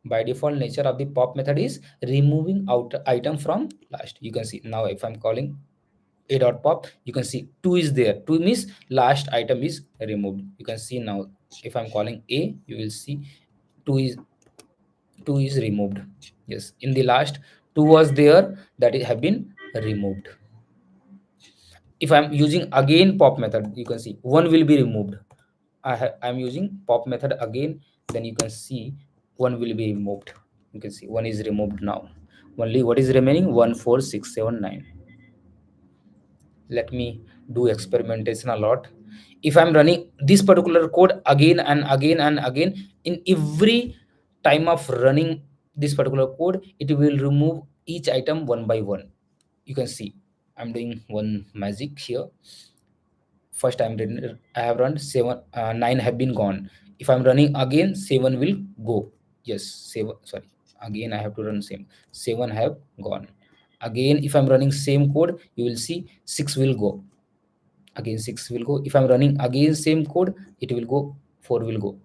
by default nature of the pop method is removing out item from last. You can see now if I'm calling a dot pop, you can see 2 is there. 2 means last item is removed. You can see now if I'm calling a, you will see 2 is 2 is removed. Yes, in the last 2 was there, that it have been removed. If I'm using again pop method, you can see 1 will be removed. I'm using pop method again, then you can see 1 will be removed. You can see 1 is removed now. Only what is remaining? 1 4 6 7 9. Let me do experimentation a lot. If I'm running this particular code again and again and again, in every time of running this particular code, it will remove each item one by one. You can see I'm doing one magic here. First I have run 7, 9 have been gone. If I'm running again, 7 will go. Yes, 7, sorry, again I have to run same. 7 have gone. Again if I'm running same code, you will see 6 will go. Again 6 will go. If I'm running again same code, it will go. 4 will go.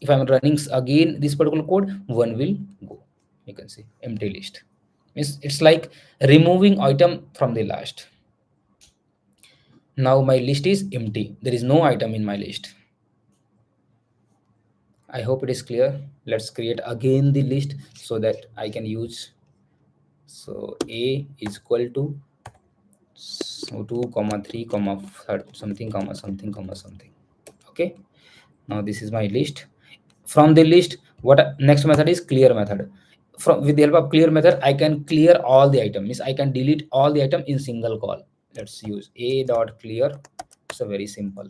If I'm running again this particular code, 1 will go. You can see empty list. It's like removing item from the last. Now my list is empty. There is no item in my list. I hope it is clear. Let's create again the list so that I can use. So a is equal to so 2 comma 3 comma something comma something comma something. Okay, now this is my list. From the list, what next method is clear method. From with the help of clear method, I can clear all the item. Means I can delete all the item in single call. Let's use a dot clear. It's a very simple.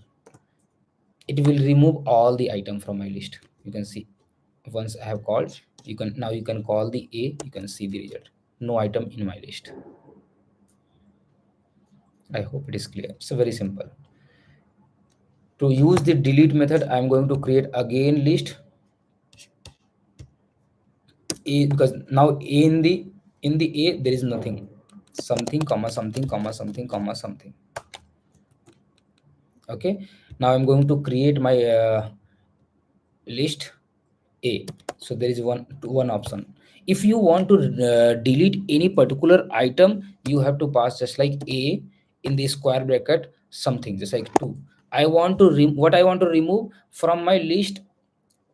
It will remove all the item from my list. You can see once I have called, you can now you can call the a, you can see the result. No item in my list. I hope it is clear. It's a very simple. To use the delete method, I'm going to create again list a, because now in the a there is nothing, something comma something comma something comma something. Okay, now I'm going to create my list a. So there is one option. If you want to delete any particular item, you have to pass just like a in the square bracket something just like 2. I want to what I want to remove from my list.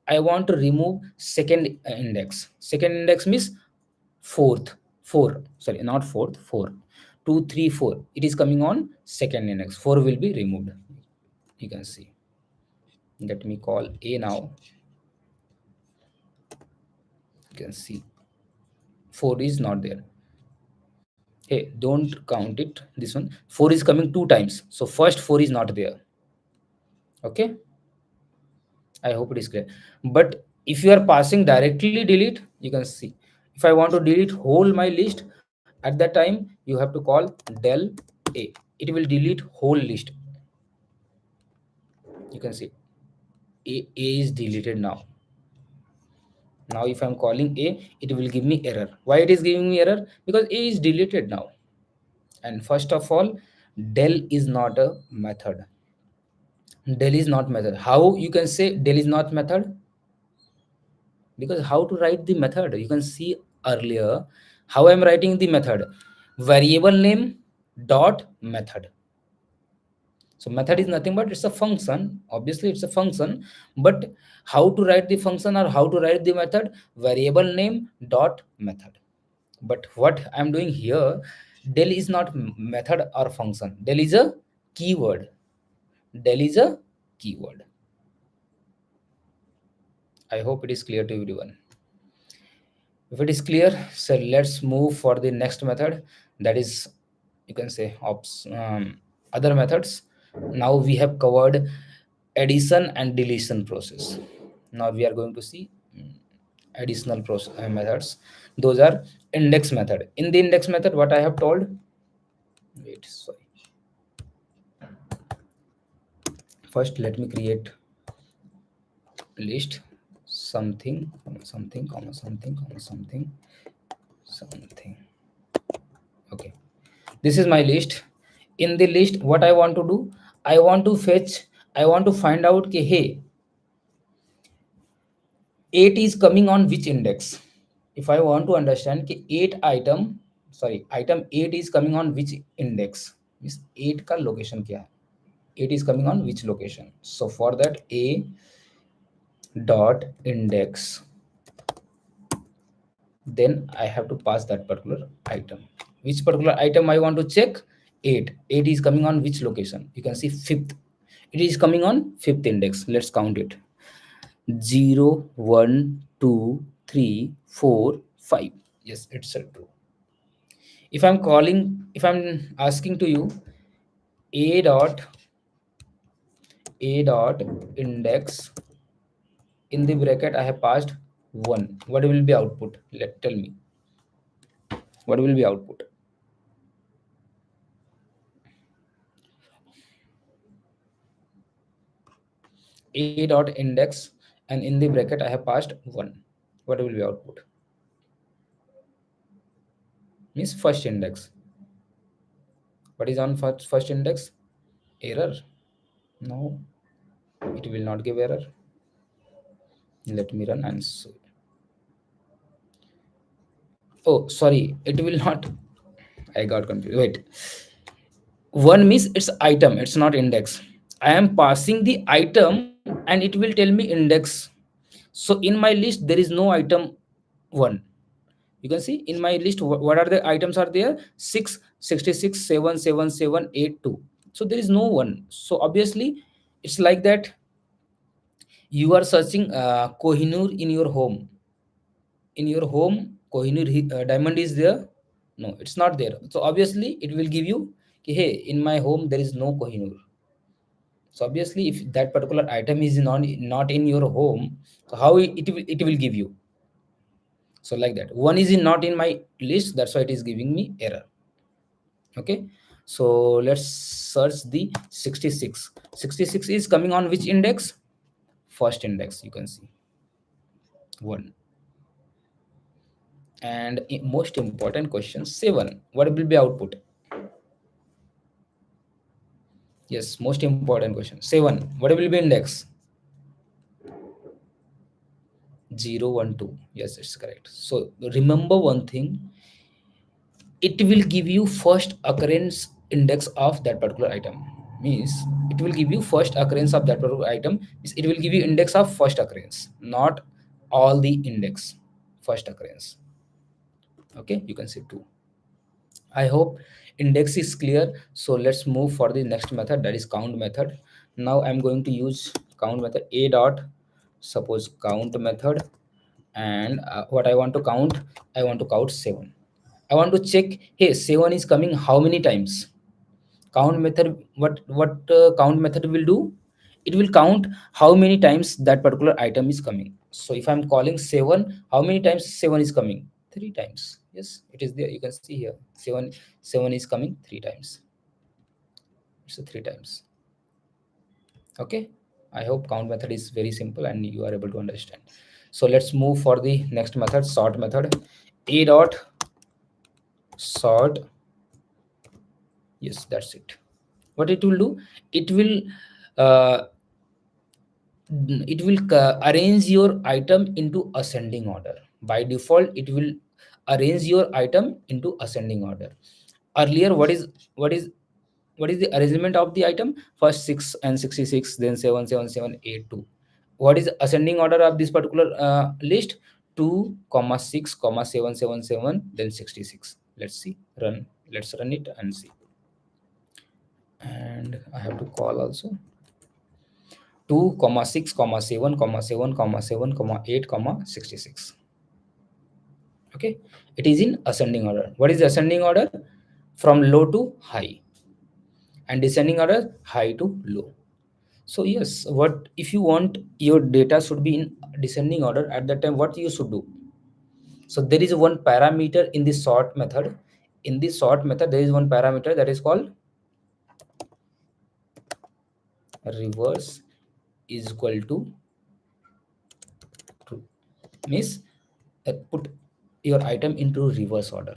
I want to remove second index. Second index means fourth. 4, sorry, not fourth, 4. 2 3 4, it is coming on second index. 4 will be removed. You can see. Let me call a now. You can see 4 is not there. Hey, don't count it. This one 4 is coming 2 times, so first 4 is not there. Okay, I hope it is clear. But if you are passing directly delete, you can see if I want to delete whole my list, at that time you have to call del a. It will delete whole list. You can see a is deleted now. Now if I'm calling a, it will give me error. Why it is giving me error? Because a is deleted now. And first of all, del is not a method. Del is not method. How you can say del is not method? Because how to write the method? You can see earlier how I'm writing the method. Variable name dot method. So method is nothing but it's a function. Obviously it's a function, but how to write the function or how to write the method? Variable name dot method. But what I'm doing here, del is not method or function. Del is a keyword. Del is a keyword. I hope it is clear to everyone. If it is clear, so let's move for the next method. That is, you can say, other methods. Now we have covered addition and deletion process. Now we are going to see additional methods. Those are index method. In the index method, what I have told. Wait, sorry. First, let me create list something, something, comma something, comma something, something. Okay, this is my list. In the list, what I want to do, I want to fetch, I want to find out कि hey, 8 is coming on which index. If I want to understand कि 8 item, sorry, item 8 is coming on which index, means 8 का location क्या है, 8 is coming on which location. So for that, a dot index, then I have to pass that particular item. Which particular item I want to check? 8. 8 is coming on which location? You can see 5th. It is coming on 5th index. Let's count it. 0, 1, 2, 3, 4, 5. Yes, it's true. If I'm asking to you, a dot index, in the bracket I have passed 1. What will be output? Tell me. What will be output? A dot index, and in the bracket I have passed 1. What will be output? Means first index. What is on first index? Error. No, it will not give error. Let me run and see. Oh, sorry, it will not. I got confused. Wait. 1 means it's item, it's not index. I am passing the item and it will tell me index. So in my list, there is no item 1. You can see in my list what are the items are there: 6, 66, 7, 7, 7, 8, 2. So there is no 1. So obviously it's like that you are searching Kohinoor in your home. In your home, Kohinoor diamond is there? No, it's not there. So obviously it will give you कि, hey, in my home there is no Kohinoor. So obviously if that particular item is not in your home, so how it will give you? So like that, 1 is not in my list, that's why it is giving me error. Okay, so let's search the 66. 66 is coming on which index? First index. You can see 1. And most important question, 7. What will be output? Yes, most important question, 7. What will be index? 0, 1, 2. Yes, it's correct. So remember one thing, it will give you first occurrence index of that particular item. Means it will give you first occurrence of that particular item. Means it will give you index of first occurrence, not all the index. First occurrence. Okay, you can see 2. I hope index is clear. So let's move for the next method, that is count method. Now I'm going to use count method. A dot, suppose count method, and what I want to count, I want to count 7. I want to check, hey, 7 is coming how many times? Count method, what count method will do? It will count how many times that particular item is coming. So if I'm calling 7, how many times 7 is coming? 3 times. Yes, it is there. You can see here 7 is coming 3 times. It's 3 times. Okay, I hope count method is very simple and you are able to understand. So let's move for the next method, sort method. A dot sort. Yes, that's it. What it will do, it will uh, arrange your item into ascending order. By default it will arrange your item into ascending order. Earlier, what is the arrangement of the item? First 6 and 66, then 7, 7, 7, 8, 2. What is ascending order of this particular list? 2, 6, 7, 7, 7, then 66. Let's see, let's run it and see. And I have to call also 2 comma 6 comma 7 comma 7 comma 7 comma 8 comma 66. Okay, it is in ascending order. What is the ascending order? From low to high, and descending order high to low. So yes, what if you want your data should be in descending order, at that time what you should do? So there is one parameter in the sort method. In the sort method there is one parameter that is called reverse is equal to true. Means put your item into reverse order.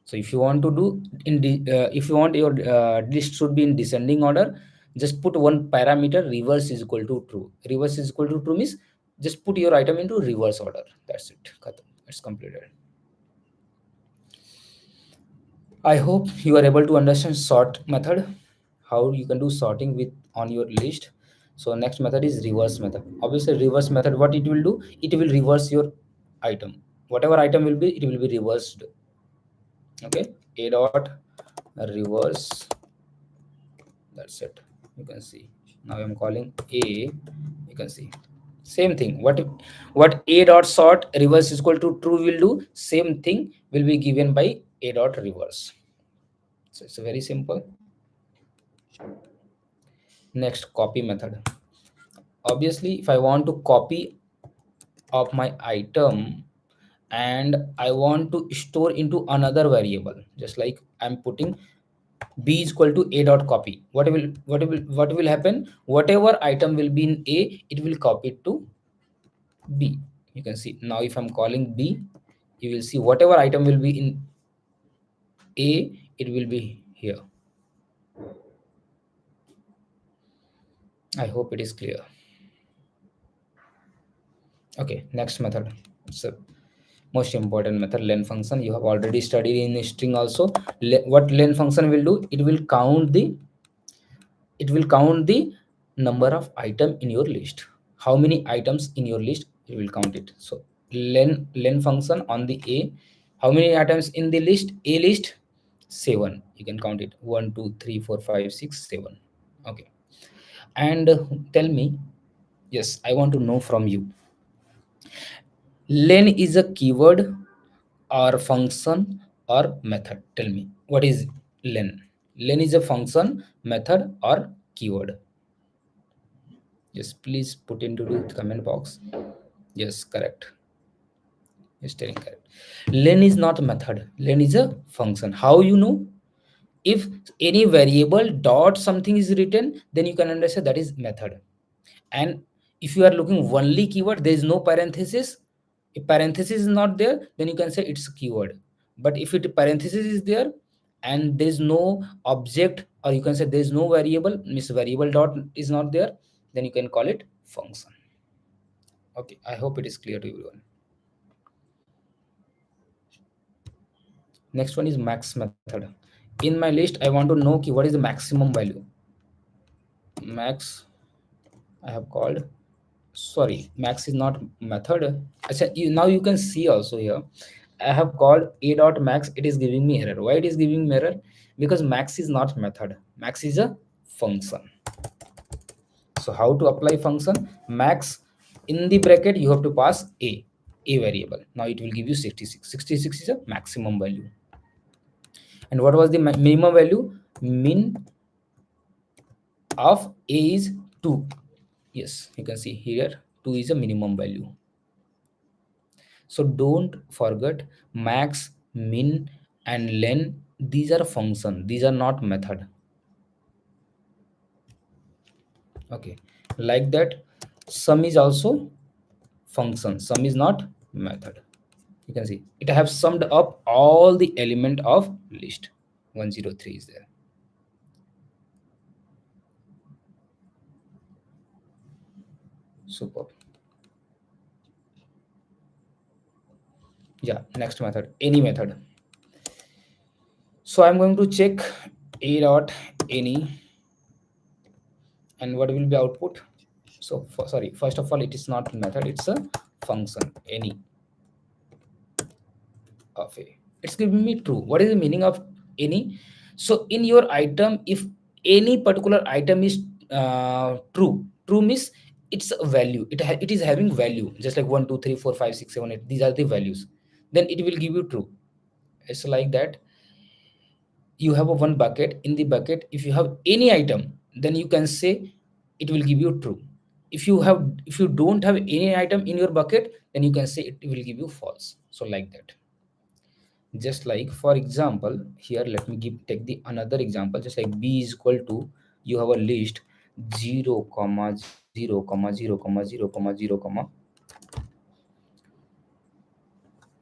So if you want to do in the if you want your list should be in descending order, just put one parameter reverse is equal to true. Reverse is equal to true means just put your item into reverse order. That's it. Khatam. It's completed. I hope you are able to understand sort method, how you can do sorting with on your list. So next method is reverse method. Obviously reverse method, what it will do, it will reverse your item. Whatever item will be, it will be reversed. Okay, a dot reverse, that's it. You can see now I'm calling a, you can see same thing. What a dot sort reverse is equal to true will do, same thing will be given by a dot reverse. So it's very simple. Next, copy method. Obviously if I want to copy of my item and I want to store into another variable, just like I'm putting b is equal to a dot copy, what will happen? Whatever item will be in a, it will copy it to b. You can see now if I'm calling b, you will see whatever item will be in a, it will be here. I hope it is clear. Okay, next method. It's a most important method, len function. You have already studied in string also. What len function will do, it will count the number of item in your list. How many items in your list, it will count it. So len function on the a, how many items in the list, a list 7, you can count it 1 2 3 4 5 6 7. Okay, and tell me, yes, I want to know from you, len is a keyword or function or method? Tell me, what is len? Len is a function, method, or keyword? Yes, please put into the comment box. Yes, correct. Yes, telling correct. Len is not a method. Len is a function. How you know? If any variable dot something is written, then you can understand that is method. And if you are looking only keyword, there is no parenthesis. If parenthesis is not there, then you can say it's a keyword. But if it parenthesis is there and there is no object, or you can say there is no variable, means variable dot is not there, then you can call it function. Okay, I hope it is clear to everyone. Next one is max method. In my list, I want to know what is the maximum value. Max, I have called, sorry, max is not method. Now you can see also here, I have called a dot max, it is giving me error. Why it is giving me error? Because max is not method, max is a function. So how to apply function? Max, in the bracket you have to pass a variable. Now it will give you 66. 66 is a maximum value. And what was the minimum value? Min of a is 2. Yes, you can see here 2 is a minimum value. So don't forget, max, min, and len, these are function, these are not method. Okay, like that, sum is also function, sum is not method. You can see it have summed up all the element of list. 103 is there. Superb. Yeah, next method, any method. So I'm going to check a dot any, and what will be output? So sorry, first of all, it is not method, it's a function, any of a. It's giving me true. What is the meaning of any? So in your item, if any particular item is true. True means it's a value, it is having value, just like 1 2 3 4 5 6 7 8, these are the values, then it will give you true. It's like that. You have a one bucket. In the bucket, if you have any item, then you can say it will give you true. If you don't have any item in your bucket, then you can say it will give you false. So like that. Just like, for example, here let me give take the another example. Just like b is equal to, you have a list 0 comma 0 comma 0 comma 0 comma 0 comma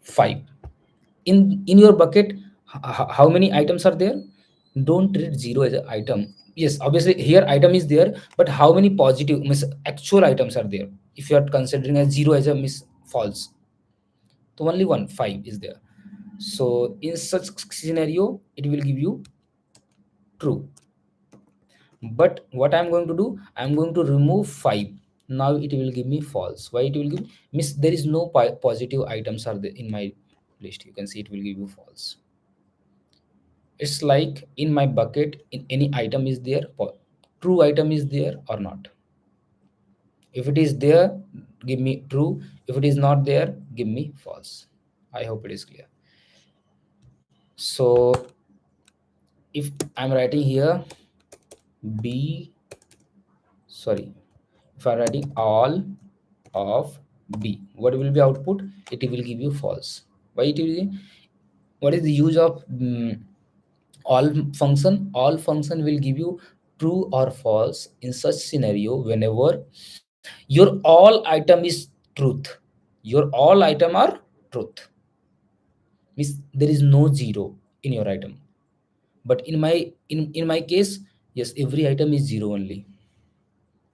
5. In your bucket, how many items are there? Don't treat zero as an item. Yes, obviously here item is there, but how many positive means actual items are there? If you are considering as zero as a miss false, so only one, 5 is there. So in such scenario, it will give you true. But what I'm going to do, I'm going to remove 5. Now it will give me false. Why it will give? Miss, there is no positive items are there in my list. You can see it will give you false. It's like in my bucket, in any item is there, true item is there or not. If it is there, give me true. If it is not there, give me false. I hope it is clear. So if I'm writing here b, sorry, if I'm writing all of b, what will be output? It will give you false. Why it will? What is the use of all function? All function will give you true or false in such scenario whenever your all item is truth. Your all item are truth, means there is no zero in your item. But in my case, yes, every item is zero only.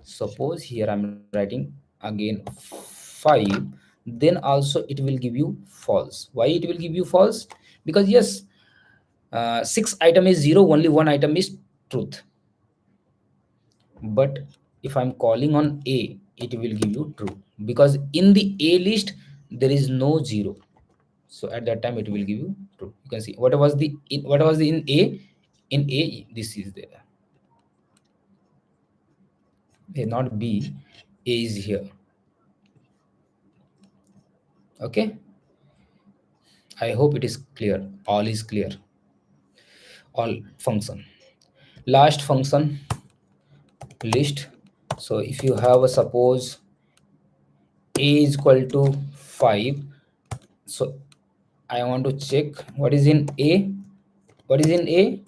Suppose here I'm writing again 5, then also it will give you false. Why it will give you false? Because yes, 6 item is zero, only one item is truth. But if I'm calling on a, it will give you true, because in the a list there is no zero. So at that time it will give you true. You can see what was the in a. In a, this is there. Not b, a is here. Okay, I hope it is clear. All is clear. All function, last function, list. So if you have a, suppose a is equal to 5, so I want to check what is in a. What is in a?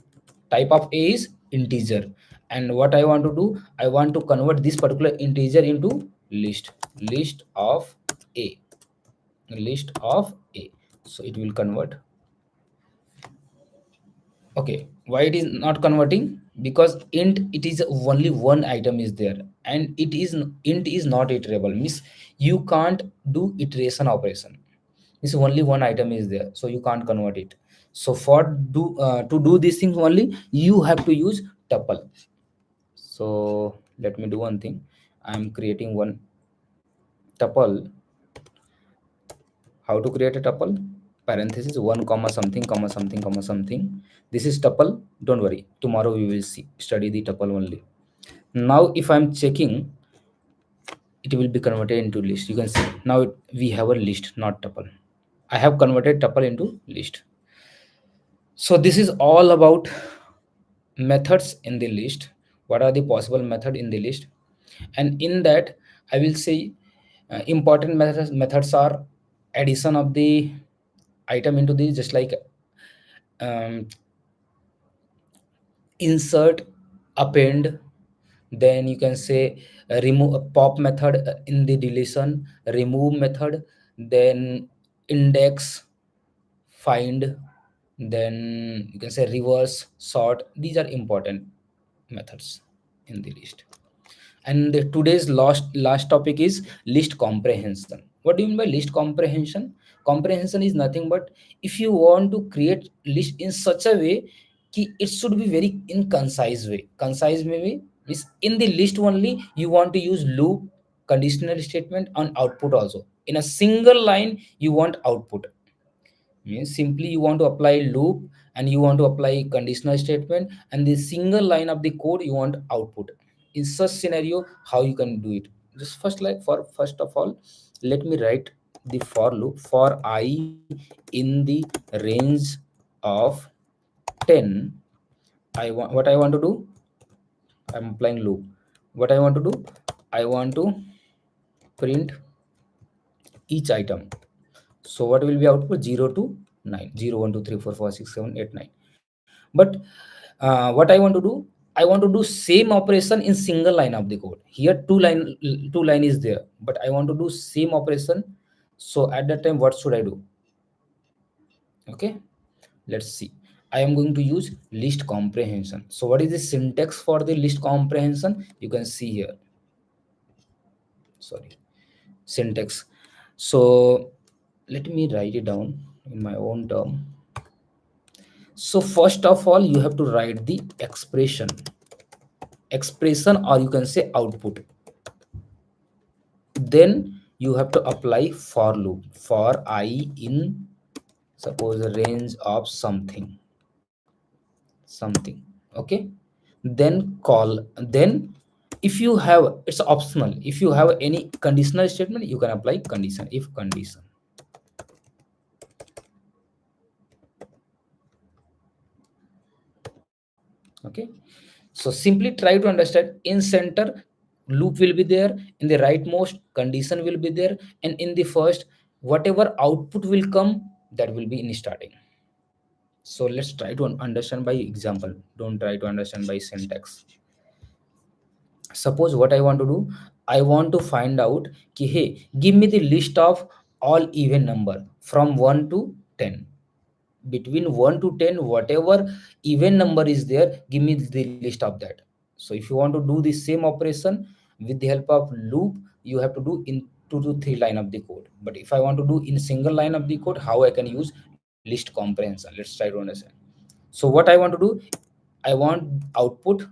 Type of a is integer. And what I want to do, I want to convert this particular integer into list. List of a. List of a. So it will convert. Okay, why it is not converting? Because int, it is only one item is there, and int is not iterable, means you can't do iteration operation. This only one item is there, so you can't convert it. So for to do these things only, you have to use tuple. So let me do one thing. I'm creating one tuple. How to create a tuple? Parenthesis 1 comma something comma something comma something. This is tuple. Don't worry, tomorrow we will study the tuple only. Now if I'm checking, it will be converted into list. You can see now we have a list, not tuple. I have converted tuple into list. So this is all about methods in the list. What are the possible method in the list? And in that, I will say important methods are addition of the item into the, just like um, insert, append. Then you can say remove, pop method in the deletion, remove method, then index, find, then you can say reverse, sort. These are important methods in the list. And today's last topic is list comprehension. What do you mean by list comprehension? Comprehension is nothing but, if you want to create list in such a way कि it should be very in concise way. Concise maybe is in the list only you want to use loop, conditional statement, and output also. In a single line you want output, means simply you want to apply loop and you want to apply conditional statement, and the single line of the code you want output. In such scenario, how you can do it? Just first, like, for first of all, let me write the for loop for I in the range of 10. What I want to do, I'm applying loop. What I want to do, I want to print each item. So what will be output? 0 to 9, 0 1 2 3 4 5 6 7 8 9. But what I want to do, I want to do same operation in single line of the code. Here two line is there, but I want to do same operation. So at that time, what should I do? Okay, let's see. I am going to use list comprehension. So what is the syntax for the list comprehension? You can see here. Sorry, syntax. So let me write it down in my own term. So first of all, you have to write the expression, or you can say output. Then you have to apply for loop for I in, suppose, a range of something. Okay, then call. Then if you have, it's optional, if you have any conditional statement, you can apply condition, if condition. Okay, so simply try to understand. In center, loop will be there. In the rightmost, condition will be there. And in the first, whatever output will come, that will be in starting. So let's try to understand by example. Don't try to understand by syntax. Suppose what I want to do, I want to find out ki, hey, give me the list of all even number from 1 to 10. Between 1 to 10, whatever even number is there, give me the list of that. So if you want to do the same operation with the help of loop, you have to do in 2 to 3 line of the code. But if I want to do in single line of the code, how I can use list comprehension? Let's try to understand. So what I want to do, I want output.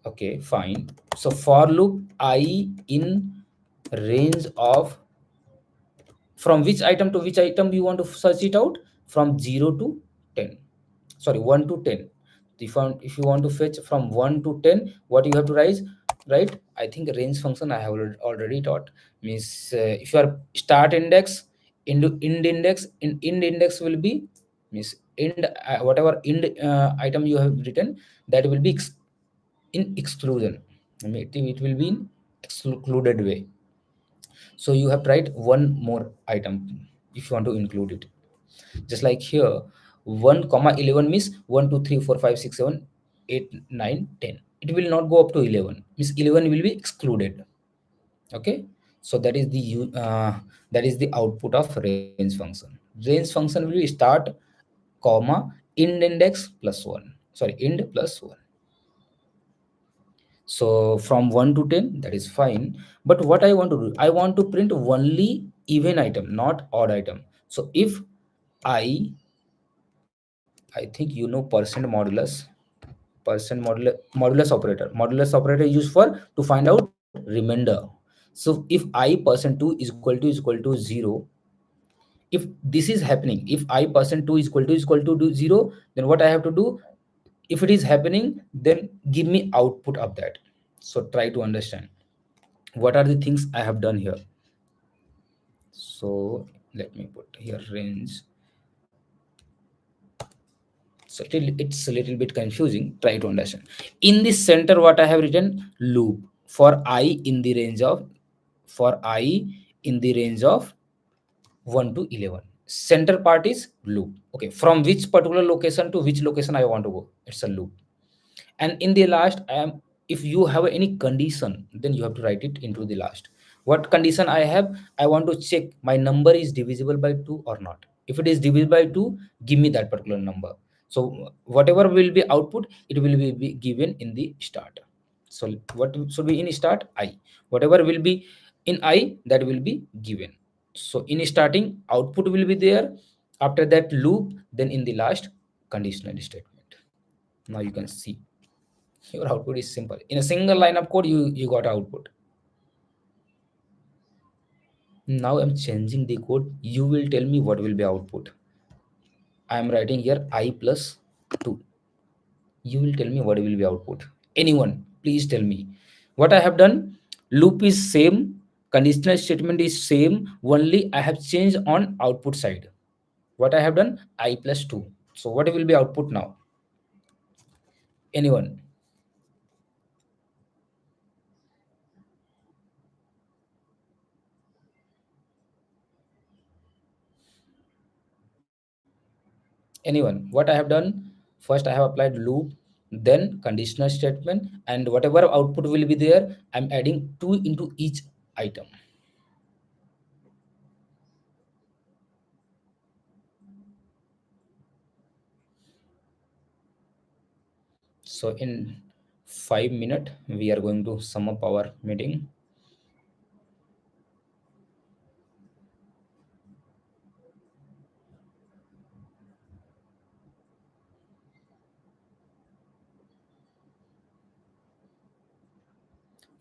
Okay, fine. So for loop I in range of, from which item to which item you want to search it out? From 0 to 10. Sorry, 1 to 10. If you want to fetch from 1 to 10, what you have to write? Right? I think range function I have already taught. Means if you are start index into end index, in end index will be, means end, whatever end item you have written, that will be in exclusion. I mean, it will be in excluded way. So you have to write one more item if you want to include it. Just like here, 1 comma 11 means 1 2 3 4 5 6 7 8 9 10. It will not go up to 11, means 11 will be excluded. Okay, so that is the output of range function. Range function will be start, comma, end index plus 1, sorry, end plus 1. So from 1 to 10, that is fine. But what I want to do, I want to print only even item, not odd item. So if I, I think you know modulus operator. Modulus operator used for to find out remainder. So if I percent 2 is equal to 0, if this is happening, if I percent 2 is equal to 0, then what I have to do? If it is happening, then give me output of that. So try to understand what are the things I have done here. So let me put here range. So it's a little bit confusing. Try to understand. In the center, what I have written, loop for I in the range of, for I in the range of 1 to 11. Center part is loop. Okay, from which particular location to which location I want to go, it's a loop. And in the last, I am, if you have any condition, then you have to write it into the last. What condition I have? I want to check my number is divisible by 2 or not. If it is divisible by 2, give me that particular number. So whatever will be output, it will be given in the start. So what should be in start? I. Whatever will be in I, that will be given. So in starting, output will be there. After that, loop. Then in the last, conditional statement. Now you can see your output is simple. In a single line of code, you got output. Now I'm changing the code. You will tell me what will be output. I am writing here I plus 2. You will tell me what will be output. Anyone, please tell me. What I have done, loop is same, conditional statement is same, only I have changed on output side. What I have done, I plus 2. So what will be output now? Anyone? Anyone? What I have done, first I have applied loop, then conditional statement, and whatever output will be there, I'm adding 2 into each item. So in 5 minutes we are going to sum up our meeting.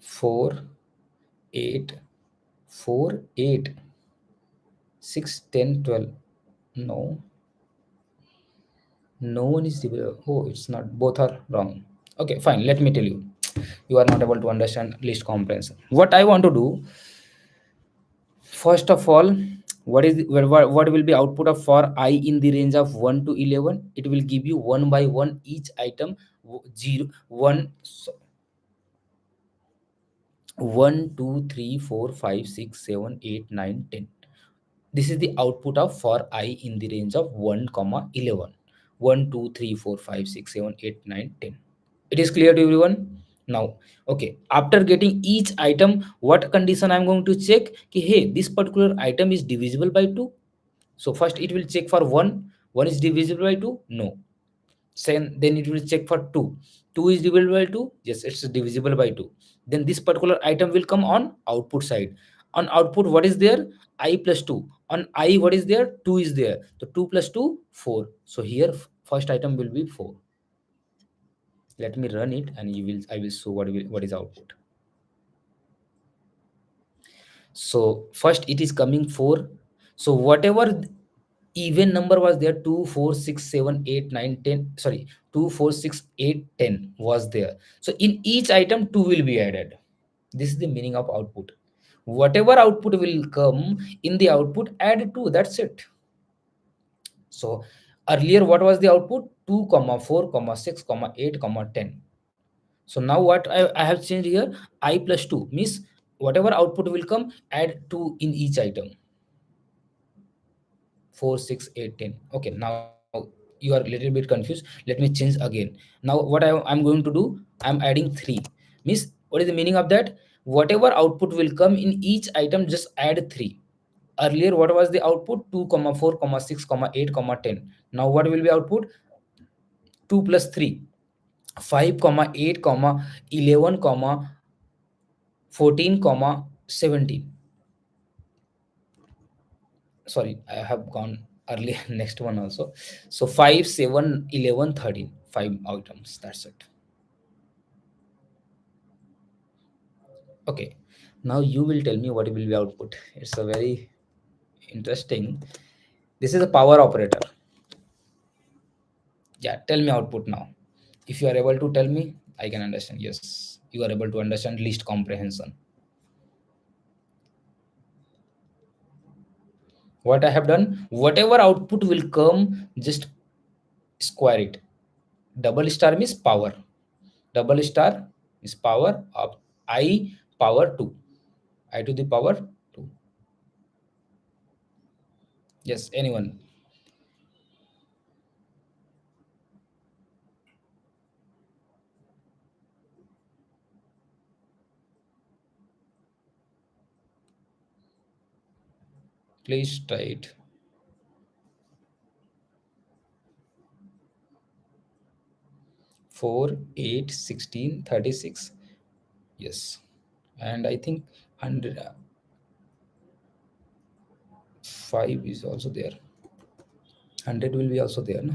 4, 8, 4, 8, 6, 10, 12. No, no one is divided. Oh, it's not. Both are wrong. Okay, fine. Let me tell you. You are not able to understand list comprehension. What I want to do, first of all, what will be output of for I in the range of 1 to 11? It will give you one by one each item. 0, 1, 1, 2, 3, 4, 5, 6, 7, 8, 9, 10. This is the output of for I in the range of 1 comma 11. 1, 2, 3, 4, 5, 6, 7, 8, 9, 10. It is clear to everyone now? Okay, after getting each item, what condition I'm going to check ki, hey, this particular item is divisible by 2. So first it will check for 1 is divisible by 2, no. Then it will check for 2 is divisible by 2, yes, it's divisible by 2. Then this particular item will come on output side. On output, what is there? I plus 2. On I, what is there? 2 is there. So 2 plus 2, 4. So here first item will be 4. Let me run it and I will show what is output. So first it is coming 4. So whatever even number was there, 2, 4, 6, 7, 8, 9, 10. Sorry, 2, 4, 6, 8, 10 was there. So in each item 2 will be added. This is the meaning of output. Whatever output will come in the output, add 2. That's it. So earlier what was the output? 2 comma 4 comma 6 comma 8 comma 10. So now what I have changed here, I plus 2 means whatever output will come, add 2 in each item. 4, 6, 8, 10. Okay, now you are a little bit confused. Let me change again. Now what I'm going to do, I'm adding 3. Means what is the meaning of that? Whatever output will come in each item, just add 3. Earlier what was the output? 2 comma 4 comma 6 comma 8 comma 10. Now what will be output? 2 plus 3, 5 comma 8 comma 11 comma 14 comma 17. Sorry, I have gone earlier. Next one also. So 5, 7, 11, 13. 5 items, that's it. Okay, now you will tell me what will be output. It's a very interesting. This is a power operator. Yeah, tell me output now. If you are able to tell me, I can understand. Yes, you are able to understand list comprehension. What I have done, whatever output will come, just square it. Double star means power. Double star is power of I power 2. I to the power 2. Yes, anyone? Please try it. 4, 8, 16, 36. Yes. And I think 100, 5 is also there. 100 will be also there, no?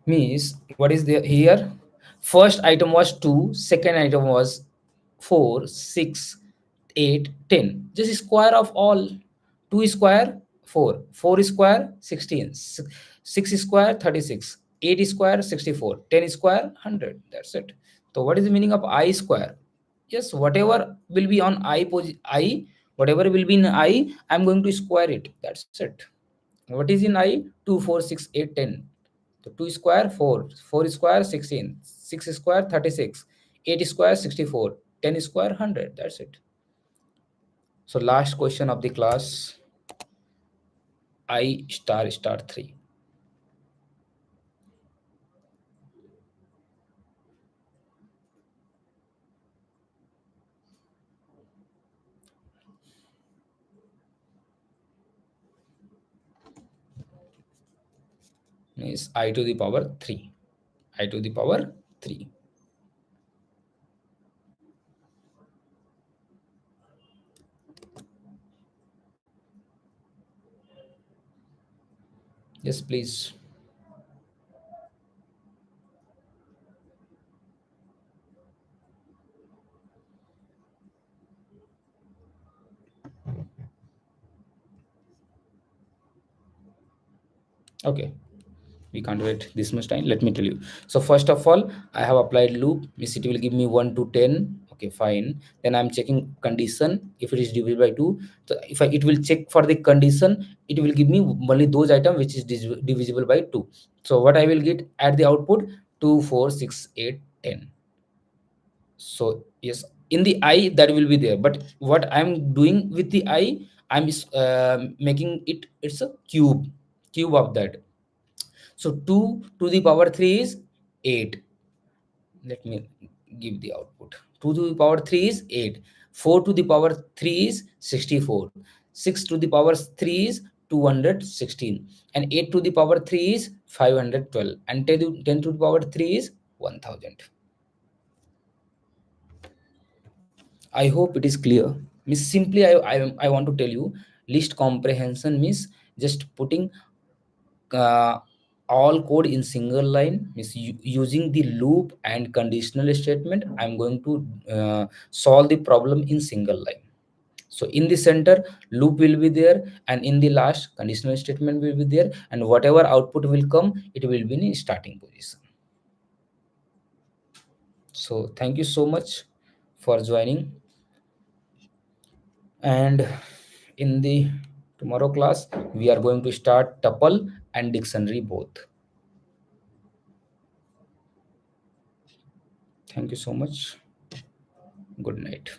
Means what is there here? First item was 2, second item was 4, 6, 8, 10. Just square of all. 2 square, 4. 4 square 16. 6 square 36. 8 square 64. 10 square 100. That's it. So what is the meaning of I square? Yes, whatever will be on I, whatever will be in I, I'm going to square it. That's it. What is in I? 2, 4, 6, 8, 10. So 2 square 4. 4 square 16. 6 square 36. 8 square 64. 10 square 100. That's it. So last question of the class, I star star 3. Is I to the power 3. I to the power 3. Yes, please. Okay. We can't wait this much time. Let me tell you. So first of all, I have applied loop. Means it will give me 1 to 10. Okay, fine. Then I'm checking condition. If it is divisible by 2, so if it will check for the condition, it will give me only those items which is divisible by 2. So what I will get at the output? 2, 4, 6, 8, 10. So yes, in the I that will be there. But what I'm doing with the I, I'm making it. It's a cube of that. So 2 to the power 3 is 8. Let me give the output. 2 to the power 3 is 8. 4 to the power 3 is 64. 6 to the power 3 is 216. And 8 to the power 3 is 512. And 10 to the power 3 is 1000. I hope it is clear. Means simply I want to tell you, list comprehension means just putting uh, all code in single line. Means using the loop and conditional statement, I'm going to solve the problem in single line. So in the center, loop will be there, and in the last, conditional statement will be there, and whatever output will come, it will be in starting position. So thank you so much for joining, and in the tomorrow class we are going to start tuple and dictionary both. Thank you so much. Good night.